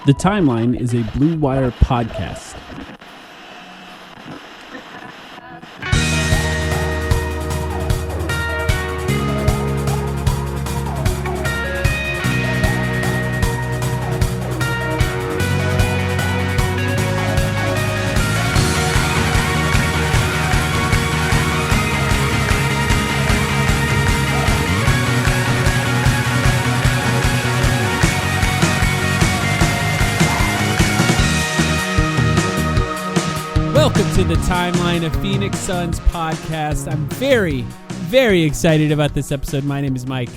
The Timeline is a Blue Wire podcast. Welcome to the Timeline of Phoenix Suns podcast. I'm very, very excited about this episode. My name is Mike.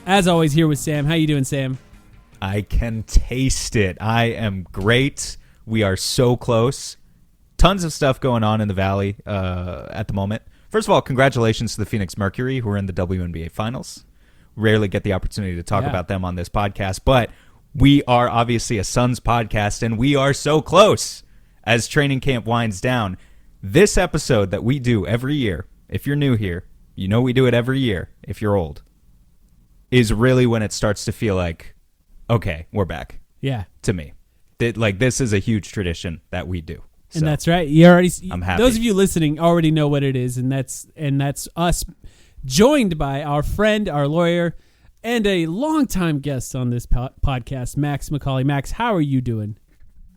As always, here with Sam. How you doing, Sam? I can taste it. I am great. We are so close. Tons of stuff going on in the Valley at the moment. First of all, congratulations to the Phoenix Mercury, who are in the WNBA Finals. Rarely get the opportunity to talk about them on this podcast, but we are obviously a Suns podcast, and we are so close. As training camp winds down, this episode that we do every year, if you're new here, you know we do it every year, if you're old, is really when it starts to feel like, okay, we're back. Yeah. To me. This is a huge tradition that we do. And so, that's right. You already, I'm happy. Those of you listening already know what it is, and that's us, joined by our friend, our lawyer, and a longtime guest on this podcast, Max McCauley. Max, how are you doing?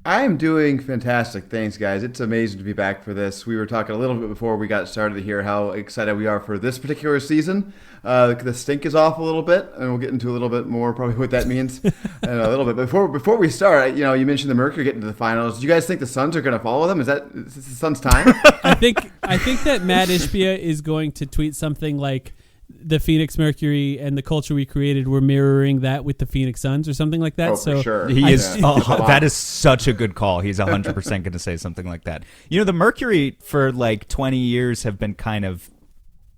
I'm doing fantastic. Thanks, guys. It's amazing to be back for this. We were talking a little bit before we got started here how excited we are for this particular season. The stink is off a little bit, and we'll get into a little bit more probably what that means in a little bit. Before we start, you mentioned the Mercury getting to the finals. Do you guys think the Suns are going to follow them? Is this the Suns' time? I think that Matt Ishbia is going to tweet something like, the Phoenix Mercury and the culture we created, we're mirroring that with the Phoenix Suns or something like that. Oh, for sure. He is. That is such a good call. He's 100% going to say something like that. The Mercury for like 20 years have been kind of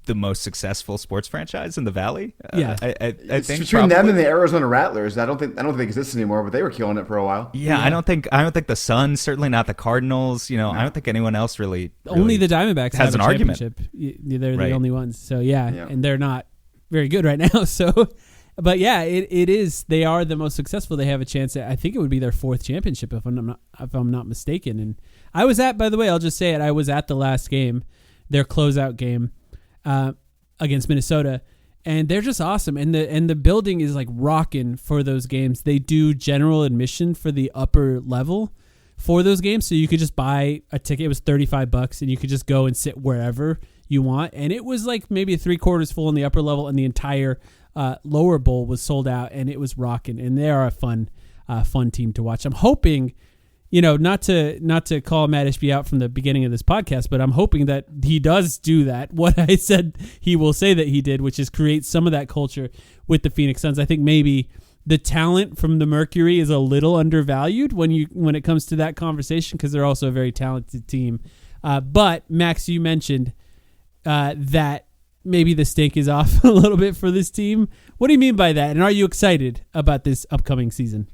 the most successful sports franchise in the Valley. Yeah, I think between them and the Arizona Rattlers, I don't think they exist anymore, but they were killing it for a while. Yeah, I don't think the Suns, certainly not the Cardinals. No. I don't think anyone else really only the Diamondbacks has have an a argument. They're the only ones. So yeah, and they're not very good right now. So, but yeah, it is. They are the most successful. They have a chance at, I think it would be their fourth championship if I'm not mistaken. And I was at, by the way, I'll just say it. I was at the last game, their closeout game. Against Minnesota, and they're just awesome. And the building is like rocking for those games. They do general admission for the upper level for those games, so you could just buy a ticket. It was $35, and you could just go and sit wherever you want. And it was like maybe 3/4 full in the upper level, and the entire lower bowl was sold out, and it was rocking. And they are a fun team to watch. I'm hoping. Not to call Matt Ishbia out from the beginning of this podcast, but I'm hoping that he does do that. What I said he will say that he did, which is create some of that culture with the Phoenix Suns. I think maybe the talent from the Mercury is a little undervalued when it comes to that conversation, because they're also a very talented team. But Max, you mentioned that maybe the stink is off a little bit for this team. What do you mean by that? And are you excited about this upcoming season?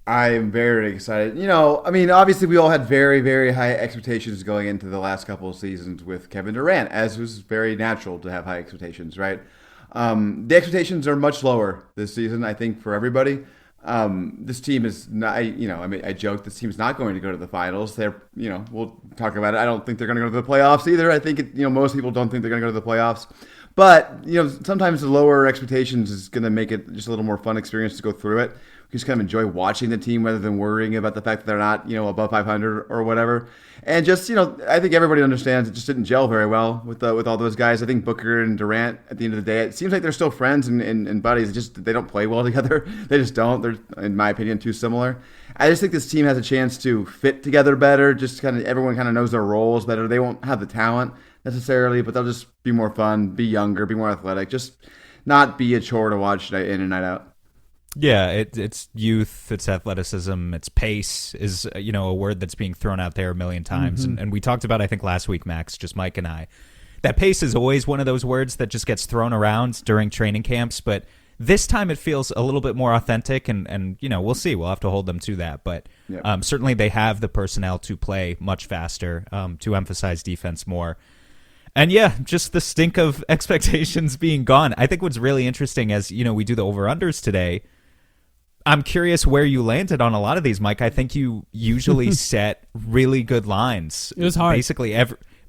I'm very excited. Obviously we all had very, very high expectations going into the last couple of seasons with Kevin Durant, as was very natural to have high expectations, right? The expectations are much lower this season, I think, for everybody. This team is not, I joke this team is not going to go to the finals. We'll talk about it. I don't think they're going to go to the playoffs either. I think, most people don't think they're going to go to the playoffs. But, sometimes the lower expectations is going to make it just a little more fun experience to go through it. We just kind of enjoy watching the team rather than worrying about the fact that they're not, above 500 or whatever. And just, I think everybody understands it just didn't gel very well with all those guys. I think Booker and Durant, at the end of the day, it seems like they're still friends and buddies. They don't play well together. They just don't. They're, in my opinion, too similar. I just think this team has a chance to fit together better. Just kind of everyone kind of knows their roles better. They won't have the talent necessarily, but they'll just be more fun, be younger, be more athletic, just not be a chore to watch night in and night out. Yeah, it's youth, it's athleticism, it's pace is, a word that's being thrown out there a million times. Mm-hmm. And we talked about, I think last week, Max, just Mike and I, that pace is always one of those words that just gets thrown around during training camps. But this time it feels a little bit more authentic and we'll see. We'll have to hold them to that. But certainly they have the personnel to play much faster, to emphasize defense more. And yeah, just the stink of expectations being gone. I think what's really interesting as, we do the over-unders today, I'm curious where you landed on a lot of these, Mike. I think you usually set really good lines. It was hard.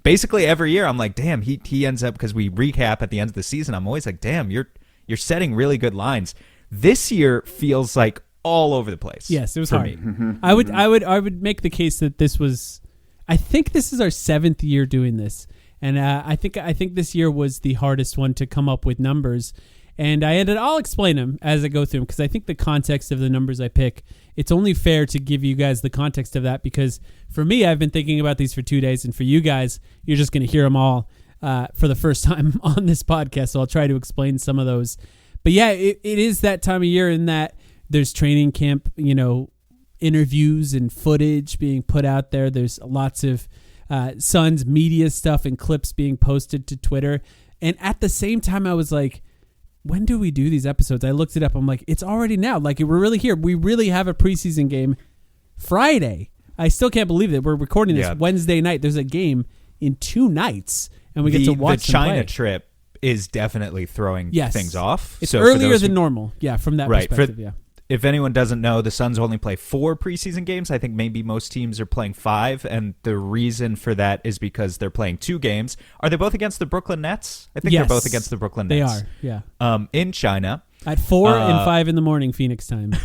Basically every year, I'm like, damn, he ends up, because we recap at the end of the season. I'm always like, damn, you're setting really good lines. This year feels like all over the place. Yes, it was hard. I would make the case that this was. I think this is our 7th year doing this, and I think this year was the hardest one to come up with numbers. And I'll explain them as I go through them, because I think the context of the numbers I pick, it's only fair to give you guys the context of that, because for me, I've been thinking about these for 2 days, and for you guys, you're just going to hear them all for the first time on this podcast. So I'll try to explain some of those. But yeah, it is that time of year in that there's training camp, interviews and footage being put out there. There's lots of Suns media stuff and clips being posted to Twitter. And at the same time, I was like, when do we do these episodes? I looked it up. I'm like, it's already now. Like, we're really here. We really have a preseason game Friday. I still can't believe that we're recording this Wednesday night. There's a game in 2 nights, and we get to watch the China trip is definitely throwing things off. It's earlier than normal. Yeah, from that perspective, If anyone doesn't know, the Suns only play 4 preseason games. I think maybe most teams are playing 5, and the reason for that is because they're playing 2 games. Are they both against the Brooklyn Nets? I think they're both against the Brooklyn Nets. They are, yeah. In China. At 4 and 5 in the morning, Phoenix time.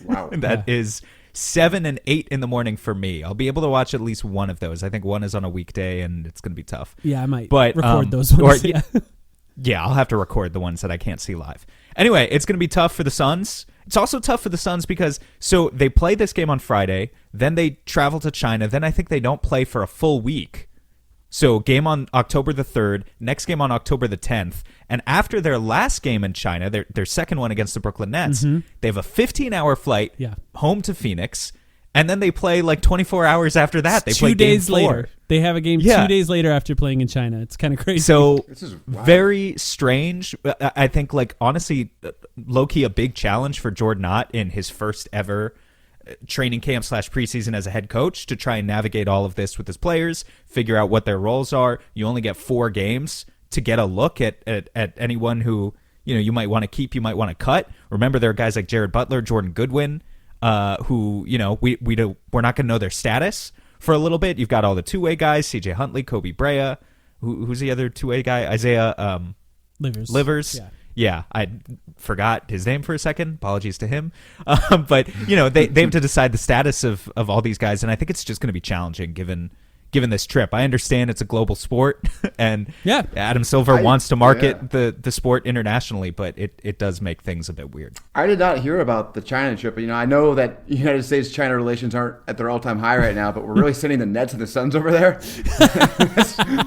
Wow. That is 7 and 8 in the morning for me. I'll be able to watch at least one of those. I think one is on a weekday, and it's going to be tough. Yeah, I might record those ones. Yeah, I'll have to record the ones that I can't see live. Anyway, it's going to be tough for the Suns. It's also tough for the Suns because they play this game on Friday, then they travel to China, then I think they don't play for a full week. So game on October the 3rd, next game on October the 10th, and after their last game in China, their second one against the Brooklyn Nets, they have a 15-hour flight home to Phoenix, and then they play like 24 hours after that. They play 2 days later. They have a game 2 days later after playing in China. It's kind of crazy. So this is very strange. I think, like, honestly, low-key a big challenge for Jordan Ott in his first ever training camp / preseason as a head coach to try and navigate all of this with his players, figure out what their roles are. You only get 4 games to get a look at anyone who you might want to keep, you might want to cut. Remember, there are guys like Jared Butler, Jordan Goodwin, who we're not going to know their status for a little bit. You've got all the 2-way guys, CJ Huntley, Kobe Brea. Who's the other 2-way guy? Isaiah Livers. Yeah, I forgot his name for a second. Apologies to him. But they have to decide the status of all these guys, and I think it's just going to be challenging given this trip. I understand it's a global sport, and Adam Silver wants to market the sport internationally, but it does make things a bit weird. I did not hear about the China trip. I know that United States-China relations aren't at their all-time high right now, but we're really sending the Nets and the Suns over there.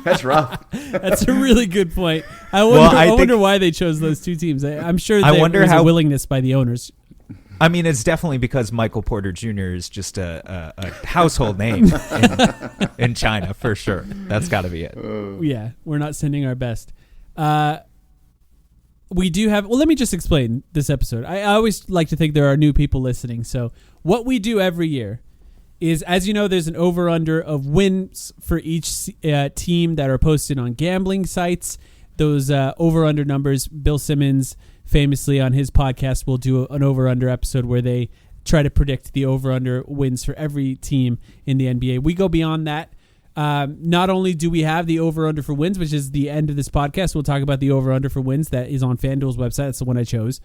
That's rough. That's a really good point. I wonder why they chose those 2 teams. I'm sure there's a willingness by the owners. I mean, it's definitely because Michael Porter Jr. is just a household name in China, for sure. That's got to be it. Yeah, we're not sending our best. We do have... Well, let me just explain this episode. I always like to think there are new people listening. So what we do every year is, as you know, there's an over-under of wins for each team that are posted on gambling sites. Those over-under numbers, Bill Simmons famously on his podcast will do an over-under episode where they try to predict the over-under wins for every team in the NBA. We go beyond that. Not only do we have the over-under for wins, which is the end of this podcast, we'll talk about the over-under for wins that is on FanDuel's website. That's the one I chose.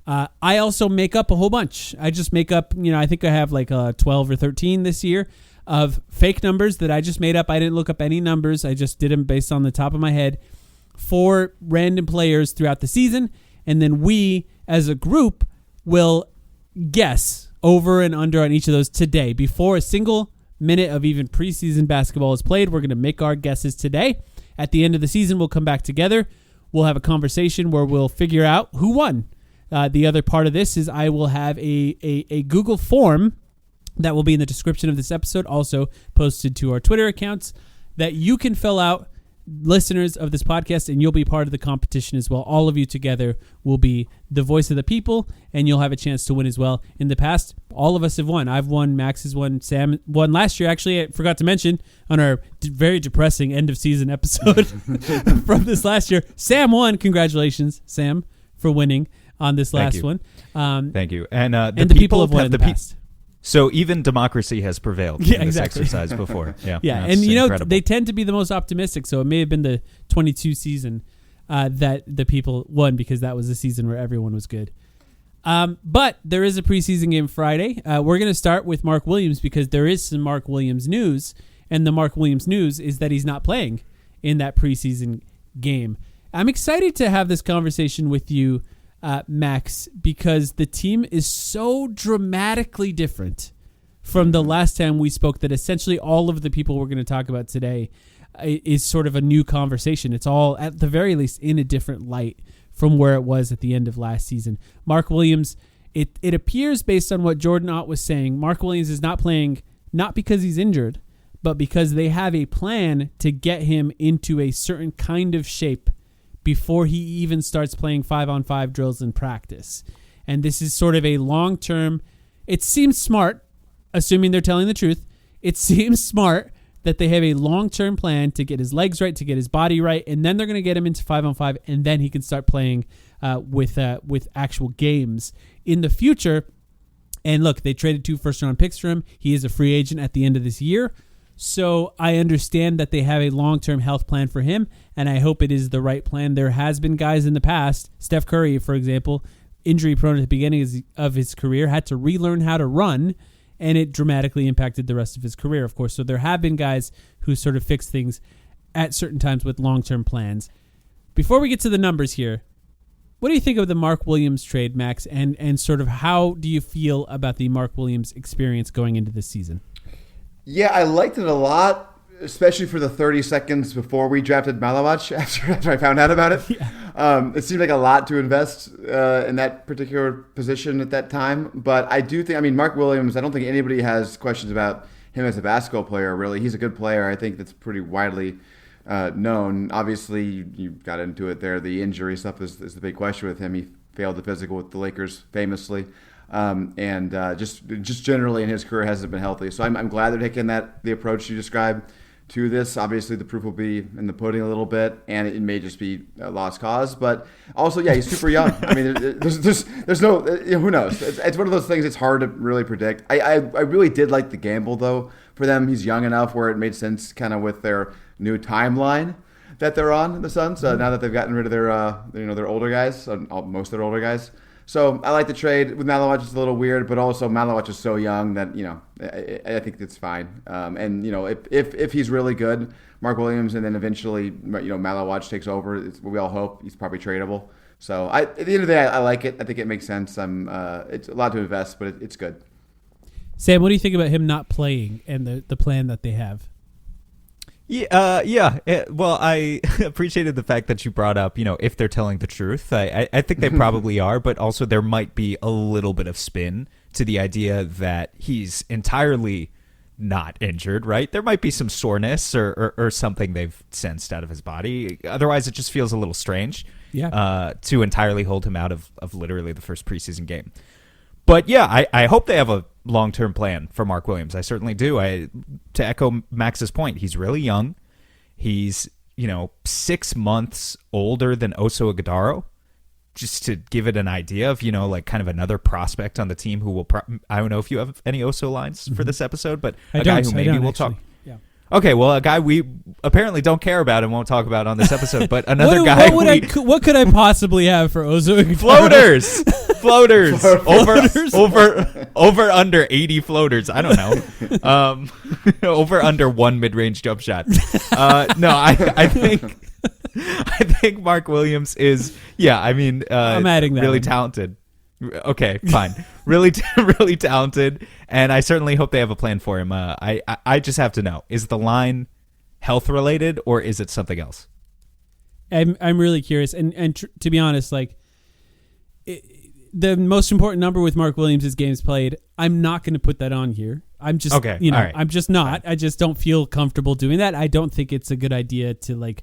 I also make up a whole bunch. I just make up, I think I have like 12 or 13 this year of fake numbers that I just made up. I didn't look up any numbers. I just did them based on the top of my head for random players throughout the season. And then we, as a group, will guess over and under on each of those today. Before a single minute of even preseason basketball is played, we're going to make our guesses today. At the end of the season, we'll come back together. We'll have a conversation where we'll figure out who won. The other part of this is I will have a Google form that will be in the description of this episode, also posted to our Twitter accounts, that you can fill out, listeners of this podcast, and you'll be part of the competition as well. All of you together will be the voice of the people, and you'll have a chance to win as well. In the past, all of us have won. I've won, Max has won, Sam won last year. Actually, I forgot to mention on our very depressing end of season episode from this last year, Sam won. Congratulations, Sam, for winning. on this last one. Thank you. And the people have won in the past. So even democracy has prevailed in this exercise before. Yeah, yeah, and incredible. They tend to be the most optimistic. So it may have been the 22 season that the people won because that was the season where everyone was good. But there is a preseason game Friday. We're going to start with Mark Williams because there is some Mark Williams news, and the Mark Williams news is that he's not playing in that preseason game. I'm excited to have this conversation with you, Max, because the team is so dramatically different from the last time we spoke that essentially all of the people we're going to talk about today is sort of a new conversation. It's all, at the very least, in a different light from where it was at the end of last season. Mark Williams, it appears based on what Jordan Ott was saying, Mark Williams is not playing not because he's injured, but because they have a plan to get him into a certain kind of shape before he even starts playing 5-on-5 drills in practice. And this is sort of a long-term, it seems smart, assuming they're telling the truth, it seems smart that they have a long-term plan to get his legs right, to get his body right, and then they're going to get him into 5-on-5, and then he can start playing with actual games in the future. And look, they traded 2 first-round picks for him. He is a free agent at the end of this year. So I understand that they have a long-term health plan for him, and I hope it is the right plan. There has been guys in the past, Steph Curry, for example, injury-prone at the beginning of his career, had to relearn how to run, and it dramatically impacted the rest of his career, of course. So there have been guys who sort of fix things at certain times with long-term plans. Before we get to the numbers here, what do you think of the Mark Williams trade, Max, and sort of how do you feel about the Mark Williams experience going into this season? Yeah, I liked it a lot, especially for the 30 seconds before we drafted Malawach after I found out about it. Yeah. It seemed like a lot to invest in that particular position at that time. But I do think, Mark Williams, I don't think anybody has questions about him as a basketball player, really. He's a good player. I think that's pretty widely known. Obviously, you got into it there. The injury stuff is the big question with him. He failed the physical with the Lakers famously. And just generally in his career hasn't been healthy. So I'm glad they're taking the approach you described to this. Obviously, the proof will be in the pudding a little bit, and it may just be a lost cause. But also, yeah, he's super young. There's no who knows. It's one of those things. It's hard to really predict. I really did like the gamble though for them. He's young enough where it made sense kind of with their new timeline that they're on, the Suns. Now that they've gotten rid of their older guys, most of their older guys. So I like the trade with Malawach. It's a little weird, but also Malawach is so young that I think it's fine. And if he's really good, Mark Williams, and then eventually Malawach takes over, it's what we all hope. He's probably tradable. So at the end of the day, I like it. I think it makes sense. It's a lot to invest, but it's good. Sam, what do you think about him not playing and the plan that they have? Yeah. Well, I appreciated the fact that you brought up, if they're telling the truth. I think they probably are, but also there might be a little bit of spin to the idea that he's entirely not injured, right? There might be some soreness or something they've sensed out of his body. Otherwise, it just feels a little strange to entirely hold him out of literally the first preseason game. But yeah, I hope they have a long-term plan for Mark Williams. I certainly do. To echo Max's point, he's really young. He's 6 months older than Oso Ighodaro. Just to give it an idea of kind of another prospect on the team who will. I don't know if you have any Oso lines for this episode, but a guy who maybe we'll talk. Yeah. Okay, well, a guy we apparently don't care about and won't talk about on this episode, but another guy. What could I possibly have for Oso Ighodaro? Floaters. Over under 80 floaters. I don't know. Over under 1 mid-range jump shot. No, I think Mark Williams is I'm adding that really talented. Okay, fine. Really talented, and I certainly hope they have a plan for him. I just have to know, is the line health related or is it something else? I'm really curious, and to be honest, the most important number with Mark Williams is games played. I'm not going to put that on here. I'm just right. I'm just not. I just don't feel comfortable doing that. I don't think it's a good idea to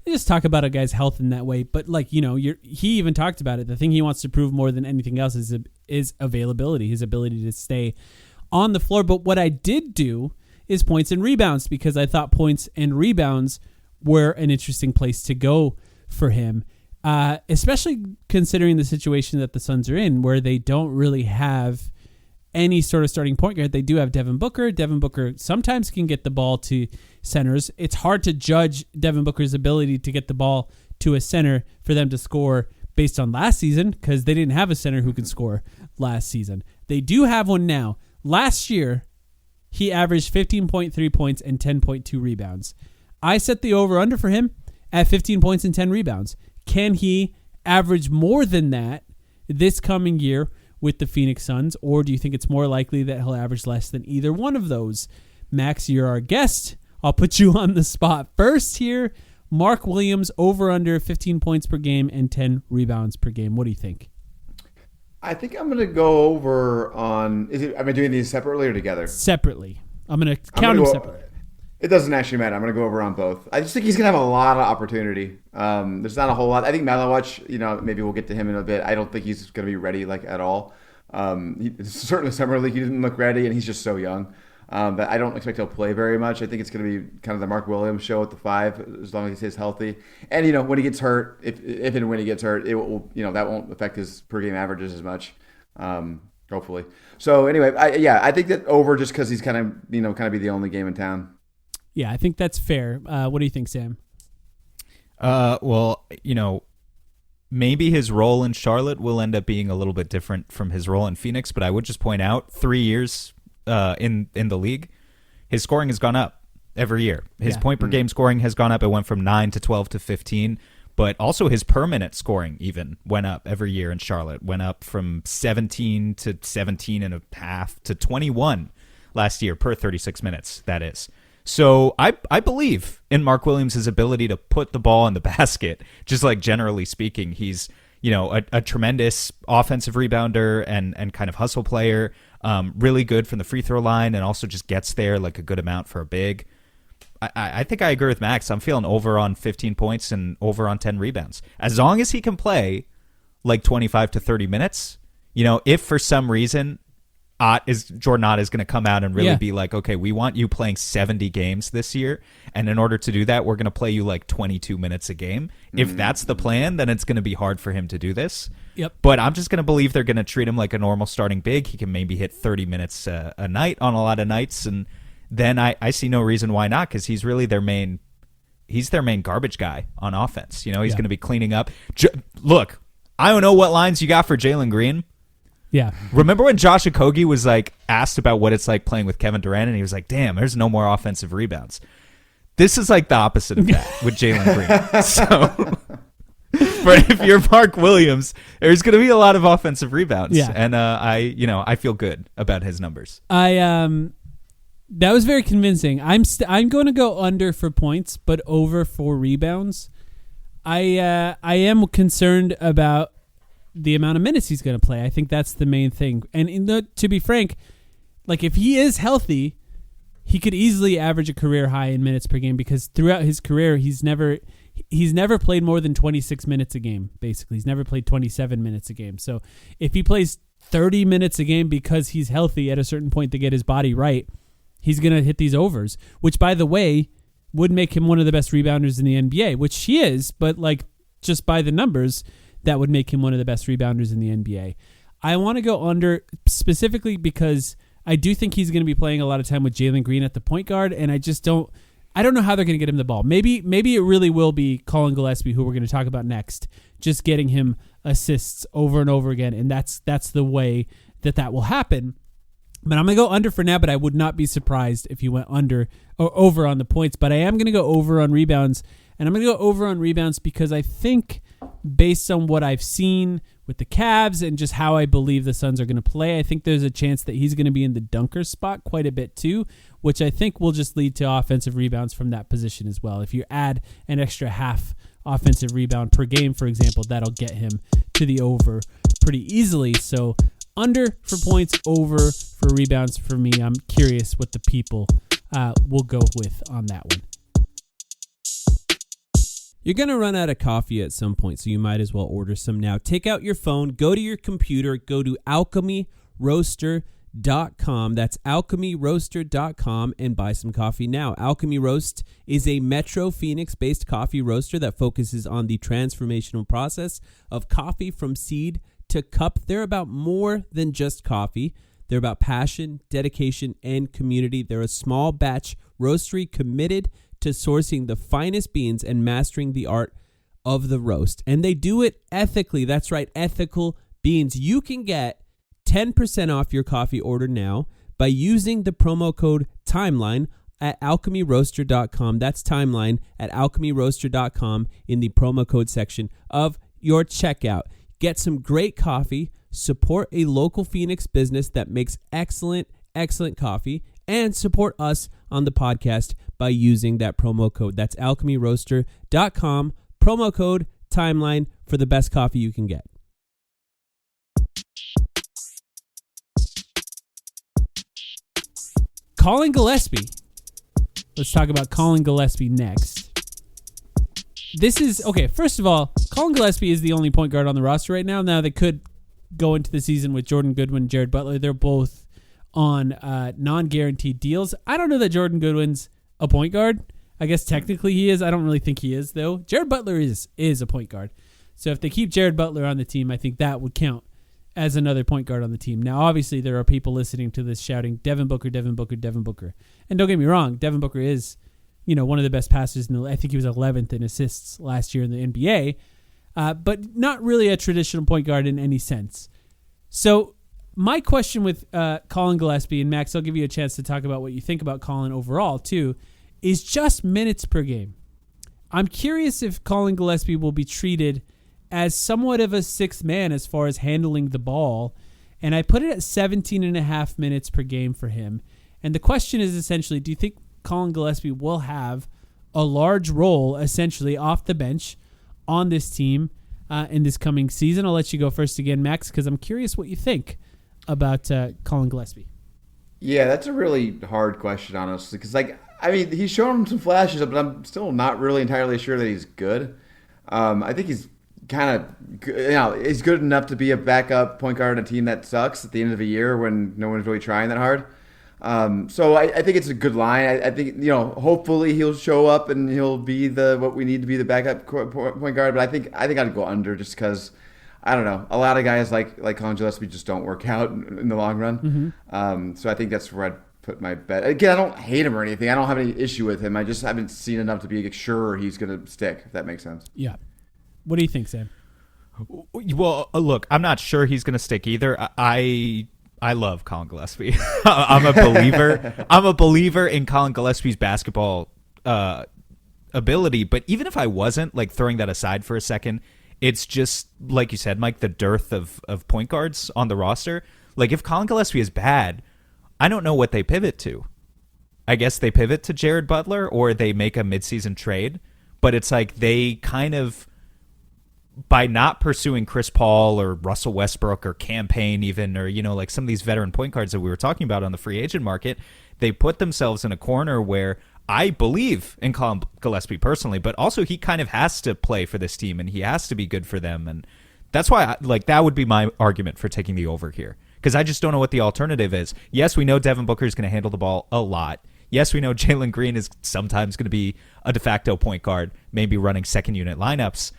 just talk about a guy's health in that way. But he even talked about it. The thing he wants to prove more than anything else is availability, his ability to stay on the floor. But what I did do is points and rebounds, because I thought points and rebounds were an interesting place to go for him. especially considering the situation that the Suns are in, where they don't really have any sort of starting point guard. They do have Devin Booker. Devin Booker sometimes can get the ball to centers. It's hard to judge Devin Booker's ability to get the ball to a center for them to score based on last season, because they didn't have a center who could score last season. They do have one now. Last year, he averaged 15.3 points and 10.2 rebounds. I set the over-under for him at 15 points and 10 rebounds. Can he average more than that this coming year with the Phoenix Suns, or do you think it's more likely that he'll average less than either one of those? Max, you're our guest. I'll put you on the spot first here. Mark Williams, over-under 15 points per game and 10 rebounds per game. What do you think? I think I'm going to go over on... Am I doing these separately or together? Separately. I'm going to count them separately. It doesn't actually matter. I'm going to go over on both. I just think he's going to have a lot of opportunity. There's not a whole lot. I think Malawich, maybe we'll get to him in a bit. I don't think he's going to be ready at all. Certainly Summer League, he didn't look ready, and he's just so young. But I don't expect he'll play very much. I think it's going to be kind of the Mark Williams show at the 5, as long as he stays healthy. And when he gets hurt, if and when he gets hurt, it will that won't affect his per game averages as much. Hopefully. So anyway, I think that over, just because he's kind of be the only game in town. Yeah, I think that's fair. What do you think, Sam? Well, maybe his role in Charlotte will end up being a little bit different from his role in Phoenix, but I would just point out 3 years in the league, his scoring has gone up every year. His point per game scoring has gone up. It went from 9 to 12 to 15, but also his per minute scoring even went up every year in Charlotte. Went up from 17 to 17 and a half to 21 last year per 36 minutes, that is. So I believe in Mark Williams' ability to put the ball in the basket. Just like generally speaking, he's a tremendous offensive rebounder and kind of hustle player. Really good from the free throw line, and also just gets there like a good amount for a big. I think I agree with Max. I'm feeling over on 15 points and over on 10 rebounds. As long as he can play like 25 to 30 minutes, if for some reason Jordan Ott is going to come out and really be like, okay, we want you playing 70 games this year, and in order to do that, we're going to play you like 22 minutes a game. If that's the plan, then it's going to be hard for him to do this. Yep. But I'm just going to believe they're going to treat him like a normal starting big. He can maybe hit 30 minutes a night on a lot of nights, and then I see no reason why not, because he's really their main garbage guy on offense. He's going to be cleaning up. Look, I don't know what lines you got for Jalen Green. Yeah. Remember when Josh Okogie was asked about what it's like playing with Kevin Durant, and he was like, damn, there's no more offensive rebounds. This is like the opposite of that with Jalen Green. So, but if you're Mark Williams, there's going to be a lot of offensive rebounds. Yeah. And I feel good about his numbers. That was very convincing. I'm going to go under for points, but over for rebounds. I am concerned about the amount of minutes he's going to play. I think that's the main thing. And to be frank, if he is healthy, he could easily average a career high in minutes per game, because throughout his career, he's never played more than 26 minutes a game, basically. He's never played 27 minutes a game. So if he plays 30 minutes a game because he's healthy at a certain point to get his body right, he's going to hit these overs, which, by the way, would make him one of the best rebounders in the NBA, which he is, but just by the numbers, that would make him one of the best rebounders in the NBA. I want to go under specifically because I do think he's going to be playing a lot of time with Jalen Green at the point guard, and I don't know how they're going to get him the ball. Maybe it really will be Colin Gillespie, who we're going to talk about next, just getting him assists over and over again, and that's the way that will happen. But I'm going to go under for now, but I would not be surprised if you went under or over on the points. But I am going to go over on rebounds, and I'm going to go over on rebounds because I think, based on what I've seen with the Cavs and just how I believe the Suns are going to play, I think there's a chance that he's going to be in the dunker spot quite a bit too, which I think will just lead to offensive rebounds from that position as well. If you add an extra half offensive rebound per game, for example, that'll get him to the over pretty easily. So under for points, over for rebounds for me. I'm curious what the people will go with on that one. You're going to run out of coffee at some point, so you might as well order some now. Take out your phone, go to your computer, go to alchemyroaster.com. That's alchemyroaster.com, and buy some coffee now. Alchemy Roast is a Metro Phoenix-based coffee roaster that focuses on the transformational process of coffee from seed to cup. They're about more than just coffee. They're about passion, dedication, and community. They're a small batch roastery committed to sourcing the finest beans and mastering the art of the roast. And they do it ethically. That's right, ethical beans. You can get 10% off your coffee order now by using the promo code TIMELINE at alchemyroaster.com. That's TIMELINE at alchemyroaster.com in the promo code section of your checkout. Get some great coffee, support a local Phoenix business that makes excellent coffee, and support us on the podcast by using that promo code. That's alchemyroaster.com, promo code TIMELINE for the best coffee you can get. Colin Gillespie. Let's talk about Colin Gillespie next. This is, okay, first of all, Colin Gillespie is the only point guard on the roster right now. Now, they could go into the season with Jordan Goodwin and Jared Butler. They're both on non-guaranteed deals. I don't know that Jordan Goodwin's a point guard. I guess technically he is. I don't really think he is, though. Jared Butler is a point guard. So if they keep Jared Butler on the team, I think that would count as another point guard on the team. Now, obviously, there are people listening to this shouting, Devin Booker, Devin Booker, Devin Booker. And don't get me wrong, Devin Booker is, one of the best passers. I think he was 11th in assists last year in the NBA, but not really a traditional point guard in any sense. So my question with Colin Gillespie, and Max, I'll give you a chance to talk about what you think about Colin overall, too, is just minutes per game. I'm curious if Colin Gillespie will be treated as somewhat of a sixth man as far as handling the ball. And I put it at 17.5 minutes per game for him. And the question is essentially, do you think Colin Gillespie will have a large role essentially off the bench on this team in this coming season? I'll let you go first again, Max, because I'm curious what you think about Colin Gillespie. Yeah, that's a really hard question, honestly, because he's shown some flashes, but I'm still not really entirely sure that he's good. I think he's kind of, he's good enough to be a backup point guard on a team that sucks at the end of the year when no one's really trying that hard. So I think it's a good line. I think, hopefully he'll show up and he'll be what we need to be the backup point guard. But I think I'd go under just because, I don't know, a lot of guys like Colin Gillespie just don't work out in the long run. Mm-hmm. So I think that's where I'd put my bet. Again, I don't hate him or anything. I don't have any issue with him. I just haven't seen enough to be sure he's going to stick, if that makes sense. Yeah. What do you think, Sam? Well, look, I'm not sure he's going to stick either. I love Colin Gillespie. I'm a believer. I'm a believer in Colin Gillespie's basketball ability. But even if I wasn't, throwing that aside for a second, it's just, like you said, Mike, the dearth of point guards on the roster. If Colin Gillespie is bad, I don't know what they pivot to. I guess they pivot to Jared Butler or they make a midseason trade. But it's they kind of, by not pursuing Chris Paul or Russell Westbrook or Campaign even, or, some of these veteran point guards that we were talking about on the free agent market, they put themselves in a corner where I believe in Colin Gillespie personally, but also he kind of has to play for this team and he has to be good for them. And that's why that would be my argument for taking the over here, because I just don't know what the alternative is. Yes, we know Devin Booker is going to handle the ball a lot. Yes, we know Jalen Green is sometimes going to be a de facto point guard, maybe running second unit lineups.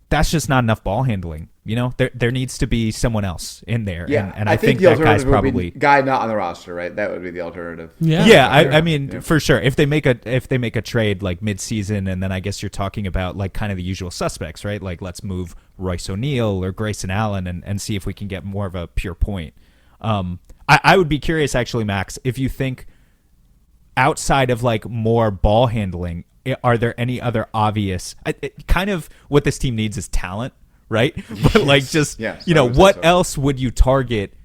That's just not enough ball handling. There needs to be someone else in there. Yeah, and I think that guy's probably guy not on the roster, right? That would be the alternative. Yeah. I mean, for sure. If they make a trade mid-season, and then I guess you're talking about kind of the usual suspects, right? Let's move Royce O'Neal or Grayson Allen and see if we can get more of a pure point. I would be curious, actually, Max, if you think outside of more ball handling, are there any other obvious kind of what this team needs is talent, right? But what else would you target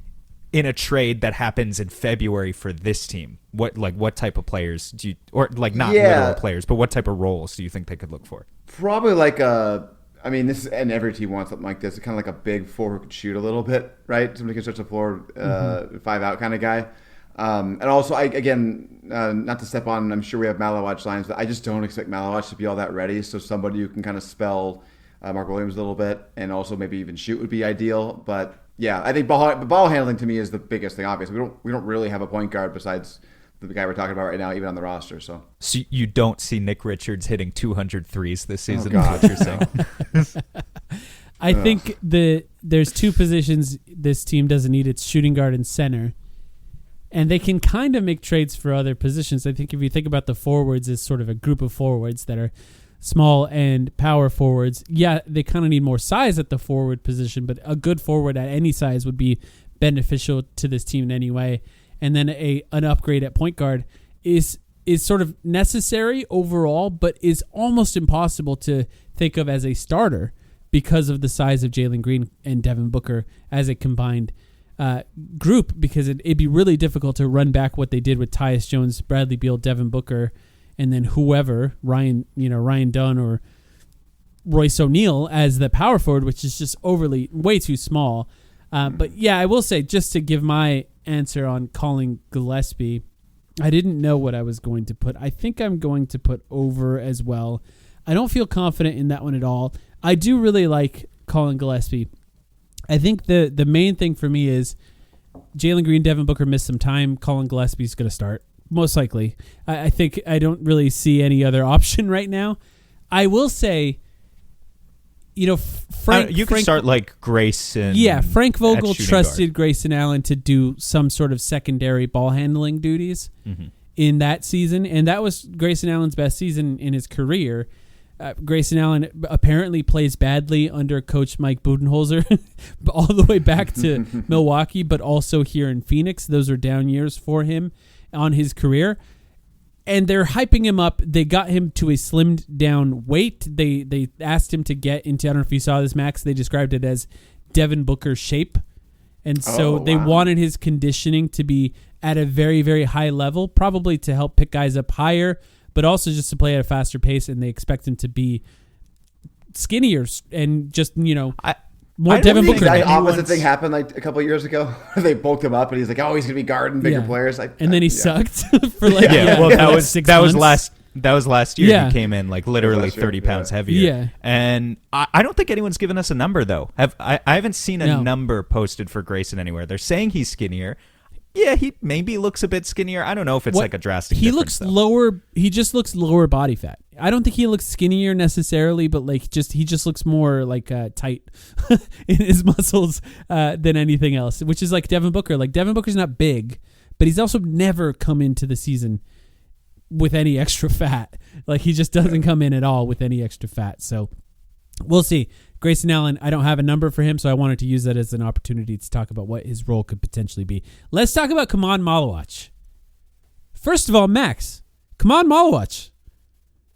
in a trade that happens in February for this team? What type of players do you, or not literal players, but what type of roles do you think they could look for? Probably this is, and every team wants something like this. It's kind of like a big four who can shoot a little bit, right? Somebody can stretch the floor, 5 out kind of guy. And also, not to step on, I'm sure we have Malawach lines, but I just don't expect Malawach to be all that ready. So somebody who can kind of spell Mark Williams a little bit and also maybe even shoot would be ideal. But, Yeah, I think ball handling to me is the biggest thing. Obviously, we don't really have a point guard besides the guy we're talking about right now, even on the roster. So you don't see Nick Richards hitting 200 threes this season. Oh, God, is what you're saying. I think there's two positions this team doesn't need. It's shooting guard and center. And they can kind of make trades for other positions. I think if you think about the forwards as sort of a group of forwards that are small and power forwards, yeah, they kind of need more size at the forward position, but a good forward at any size would be beneficial to this team in any way. And then an upgrade at point guard is sort of necessary overall, but is almost impossible to think of as a starter because of the size of Jalen Green and Devin Booker as a combined group, because it'd be really difficult to run back what they did with Tyus Jones, Bradley Beal, Devin Booker, and then whoever, Ryan Dunn or Royce O'Neal as the power forward, which is just way too small. But yeah, I will say, just to give my answer on Colin Gillespie, I didn't know what I was going to put. I think I'm going to put over as well. I don't feel confident in that one at all. I do really like Colin Gillespie. I think the main thing for me is Jalen Green, Devin Booker missed some time. Colin Gillespie's going to start. Most likely. I think I don't really see any other option right now. I will say, Frank... you can start like Grayson. Yeah, Frank Vogel trusted Grayson Allen to do some sort of secondary ball handling duties in that season, and that was Grayson Allen's best season in his career. Grayson Allen apparently plays badly under Coach Mike Budenholzer all the way back to Milwaukee, but also here in Phoenix. Those are down years for him on his career, and they're hyping him up. They got him to a slimmed down weight. They asked him to get into, I don't know if you saw this, Max, they described it as Devin Booker shape, and so they wanted his conditioning to be at a very, very high level, probably to help pick guys up higher, but also just to play at a faster pace, and they expect him to be skinnier and just, more Devin Booker. The opposite thing happened like a couple of years ago. They bulked him up, and he's like, "Oh, he's gonna be guarding bigger players." And then he sucked for that was last year. He came in like literally 30 pounds heavier. Yeah, and I don't think anyone's given us a number though. I haven't seen a number posted for Grayson anywhere. They're saying he's skinnier. Yeah, he maybe looks a bit skinnier. I don't know if it's like a drastic difference. He looks lower. He just looks lower body fat. I don't think he looks skinnier necessarily, but he just looks more like tight in his muscles than anything else, which is like Devin Booker. Like Devin Booker's not big, but he's also never come into the season with any extra fat. Like he just doesn't come in at all with any extra fat. So we'll see. Grayson Allen, I don't have a number for him, so I wanted to use that as an opportunity to talk about what his role could potentially be. Let's talk about Kaman Malawach. First of all, Max, Kaman Malawach,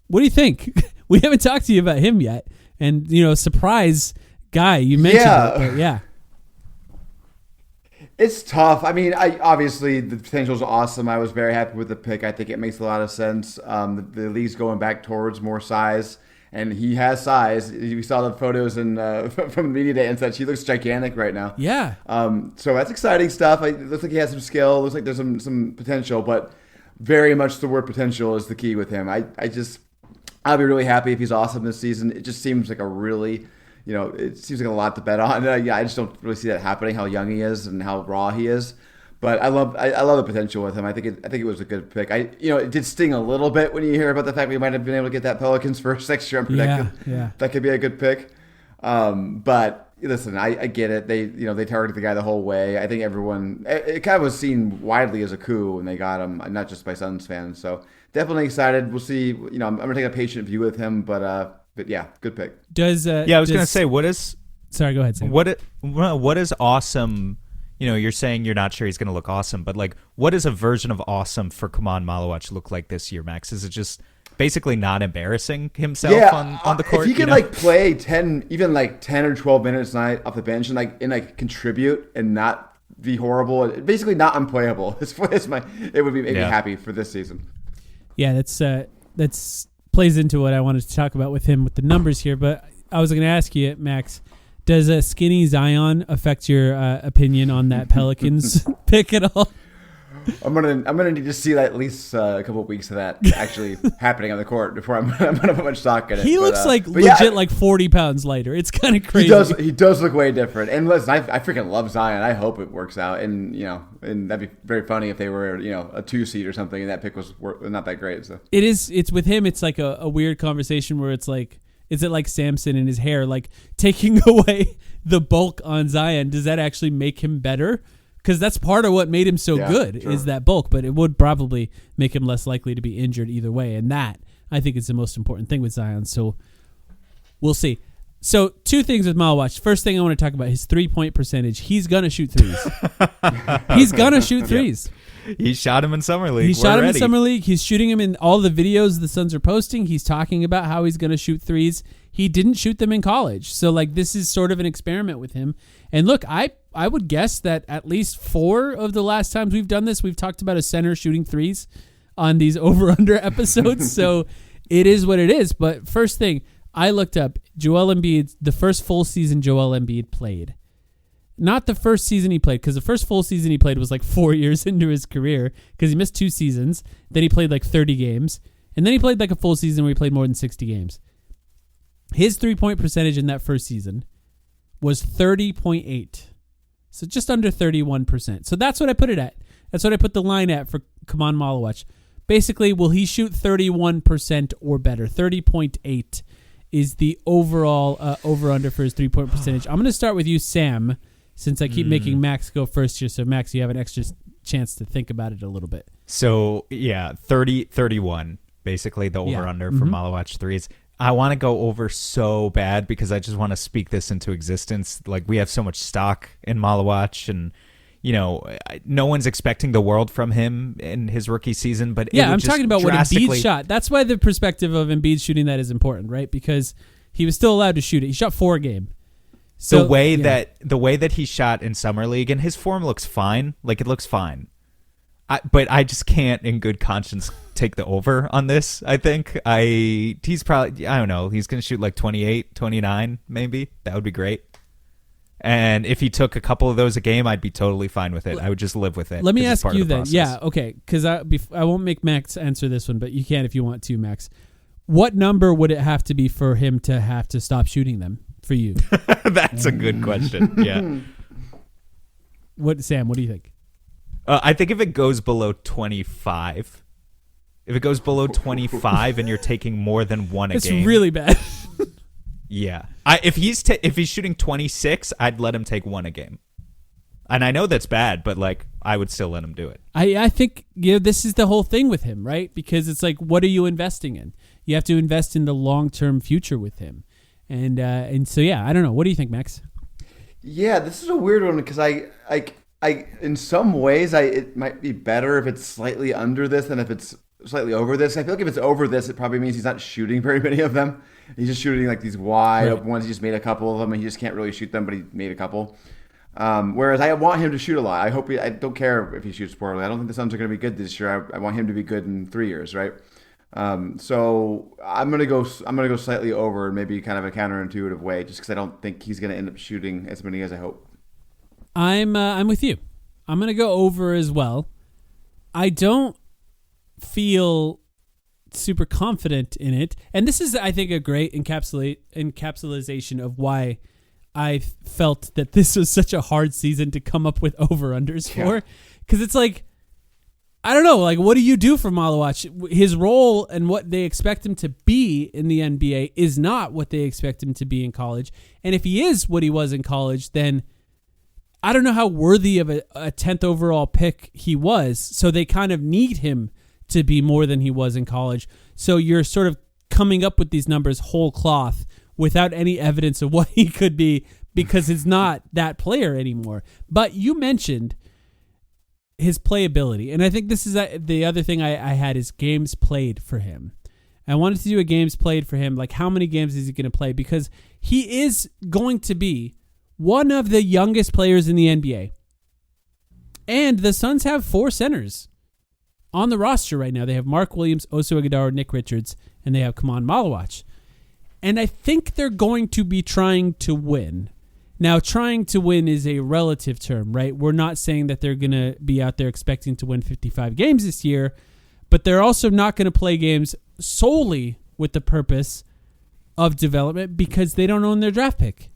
what do you think? We haven't talked to you about him yet. And, surprise guy, you mentioned it. But yeah. It's tough. I mean, obviously the potential is awesome. I was very happy with the pick. I think it makes a lot of sense. The league's going back towards more size. And he has size. We saw the photos from the media day and such. He looks gigantic right now. Yeah. So that's exciting stuff. It looks like he has some skill. Looks like there's some potential, but very much the word potential is the key with him. I'll be really happy if he's awesome this season. It just seems like a really, it seems like a lot to bet on. I just don't really see that happening. How young he is and how raw he is. But I love the potential with him. I think it was a good pick. It did sting a little bit when you hear about the fact we might have been able to get that Pelicans first extra unprotected. Yeah. That could be a good pick. But listen, I get it. They targeted the guy the whole way. I think it kind of was seen widely as a coup when they got him, not just by Suns fans. So definitely excited. We'll see. I'm gonna take a patient view with him, but yeah, good pick. I was gonna say, what is? Sorry, go ahead, Sam. What is awesome? You're saying you're not sure he's going to look awesome, but like, what does a version of awesome for Kaman Malawach look like this year, Max? Is it just basically not embarrassing himself on the court? If he can play 10 or 12 minutes a night off the bench and contribute and not be horrible, basically not unplayable. It would make me happy for this season. Yeah, that's plays into what I wanted to talk about with him with the numbers here. But I was going to ask you, Max. Does a skinny Zion affect your opinion on that Pelicans pick at all? I'm gonna need to see at least a couple of weeks of that actually happening on the court before I'm gonna put much stock in it. He looks like legit like 40 pounds lighter. It's kind of crazy. He does look way different. And listen, I freaking love Zion. I hope it works out. And and that'd be very funny if they were a 2 seed or something, and that pick was not that great. So it's with him. It's like a weird conversation where it's like, is it like Samson and his hair, like taking away the bulk on Zion? Does that actually make him better? Because that's part of what made him so good, sure, is that bulk, but it would probably make him less likely to be injured either way. And that, I think, is the most important thing with Zion. So we'll see. So 2 things with Malawach. First thing I want to talk about, his 3-point percentage. He's going to shoot threes. He's going to shoot threes. He shot him in Summer League. He shot him in Summer League. He's shooting him in all the videos the Suns are posting. He's talking about how he's going to shoot threes. He didn't shoot them in college. So, this is sort of an experiment with him. And look, I would guess that at least 4 of the last times we've done this, we've talked about a center shooting threes on these over-under episodes. So it is what it is. But first thing, I looked up Joel Embiid, the first full season Joel Embiid played. Not the first season he played, because the first full season he played was 4 years into his career, because he missed 2 seasons. Then he played 30 games. And then he played a full season where he played more than 60 games. His 3-point percentage in that first season was 30.8. So just under 31%. So that's what I put it at. That's what I put the line at for Kaman Malawach. Basically, will he shoot 31% or better? 30.8 is the overall over-under for his 3-point percentage. I'm going to start with you, Sam, since I keep making Max go first here. So, Max, you have an extra chance to think about it a little bit. So, 31, basically the over-under for Malawach threes. I want to go over so bad because I just want to speak this into existence. We have so much stock in Malawach, and no one's expecting the world from him in his rookie season. But I'm talking about what Embiid shot. That's why the perspective of Embiid shooting that is important, right? Because he was still allowed to shoot it. He shot 4 a game. So the way that he shot in Summer League, and his form looks fine. It looks fine. But I just can't, in good conscience, take the over on this. I think he's probably, I don't know, he's going to shoot 28, 29, maybe. That would be great. And if he took a couple of those a game, I'd be totally fine with it. I would just live with it. Let me ask you then. Yeah, okay, because I won't make Max answer this one, but you can if you want to, Max. What number would it have to be for him to have to stop shooting them for you? That's a good question. Yeah. Sam, what do you think? I think if it goes below 25, and you're taking more than 1 a game, it's really bad. Yeah, if he's shooting 26, I'd let him take 1 a game, and I know that's bad, but I would still let him do it. I think this is the whole thing with him, right? Because it's what are you investing in? You have to invest in the long-term future with him, and so I don't know. What do you think, Max? Yeah, this is a weird one because I in some ways, it might be better if it's slightly under this than if it's slightly over this. I feel if it's over this, it probably means he's not shooting very many of them. He's just shooting these wide open ones. He just made a couple of them, and he just can't really shoot them, but he made a couple. Whereas I want him to shoot a lot. I don't care if he shoots poorly. I don't think the Suns are going to be good this year. I want him to be good in 3 years, right? So I'm gonna go slightly over, maybe kind of a counterintuitive way, just because I don't think he's going to end up shooting as many as I hope. I'm with you. I'm going to go over as well. I don't feel super confident in it. And this is, I think, a great encapsulation of why I felt that this was such a hard season to come up with over-unders for. Because it's I don't know, what do you do for Malawach? His role and what they expect him to be in the NBA is not what they expect him to be in college. And if he is what he was in college, then I don't know how worthy of a 10th overall pick he was. So they kind of need him to be more than he was in college. So you're sort of coming up with these numbers whole cloth without any evidence of what he could be, because it's not that player anymore. But you mentioned his playability, and I think this is the other thing I had is games played for him. I wanted to do a games played for him, how many games is he going to play, because he is going to be one of the youngest players in the NBA. And the Suns have 4 centers on the roster right now. They have Mark Williams, Oso Ighodaro, Nick Richards, and they have Kaman Malawach. And I think they're going to be trying to win. Now, trying to win is a relative term, right? We're not saying that they're going to be out there expecting to win 55 games this year, but they're also not going to play games solely with the purpose of development because they don't own their draft pick.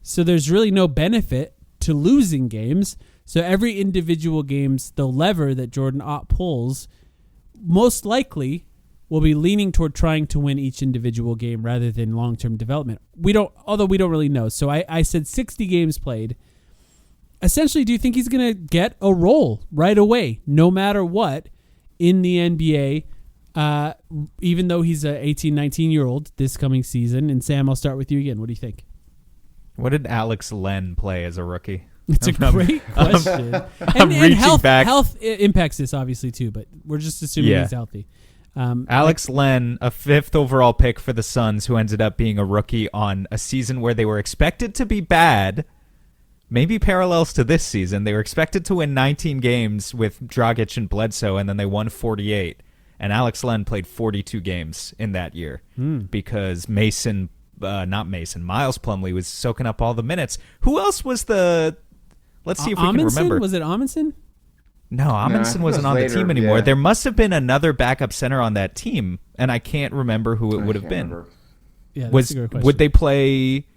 So there's really no benefit to losing games. So every individual game's the lever that Jordan Ott pulls most likely will be leaning toward trying to win each individual game rather than long-term development. Although we don't really know. So I said 60 games played. Essentially, do you think he's going to get a role right away, no matter what, in the NBA, even though he's an 18, 19-year-old this coming season? And Sam, I'll start with you again. What do you think? What did Alex Len play as a rookie? It's a great question. I'm reaching back. Health impacts this, obviously, too, but we're just assuming he's healthy. Alex Len, a 5th overall pick for the Suns, who ended up being a rookie on a season where they were expected to be bad. Maybe parallels to this season. They were expected to win 19 games with Dragic and Bledsoe, and then they won 48. And Alex Len played 42 games in that year because Miles Plumlee was soaking up all the minutes. Who else was the... Let's see if we can remember. Was it Amundsen? No, Amundsen wasn't on the team anymore. Yeah. There must have been another backup center on that team, and I can't remember who it would have been. Remember. Yeah, that's a good question. Would they play...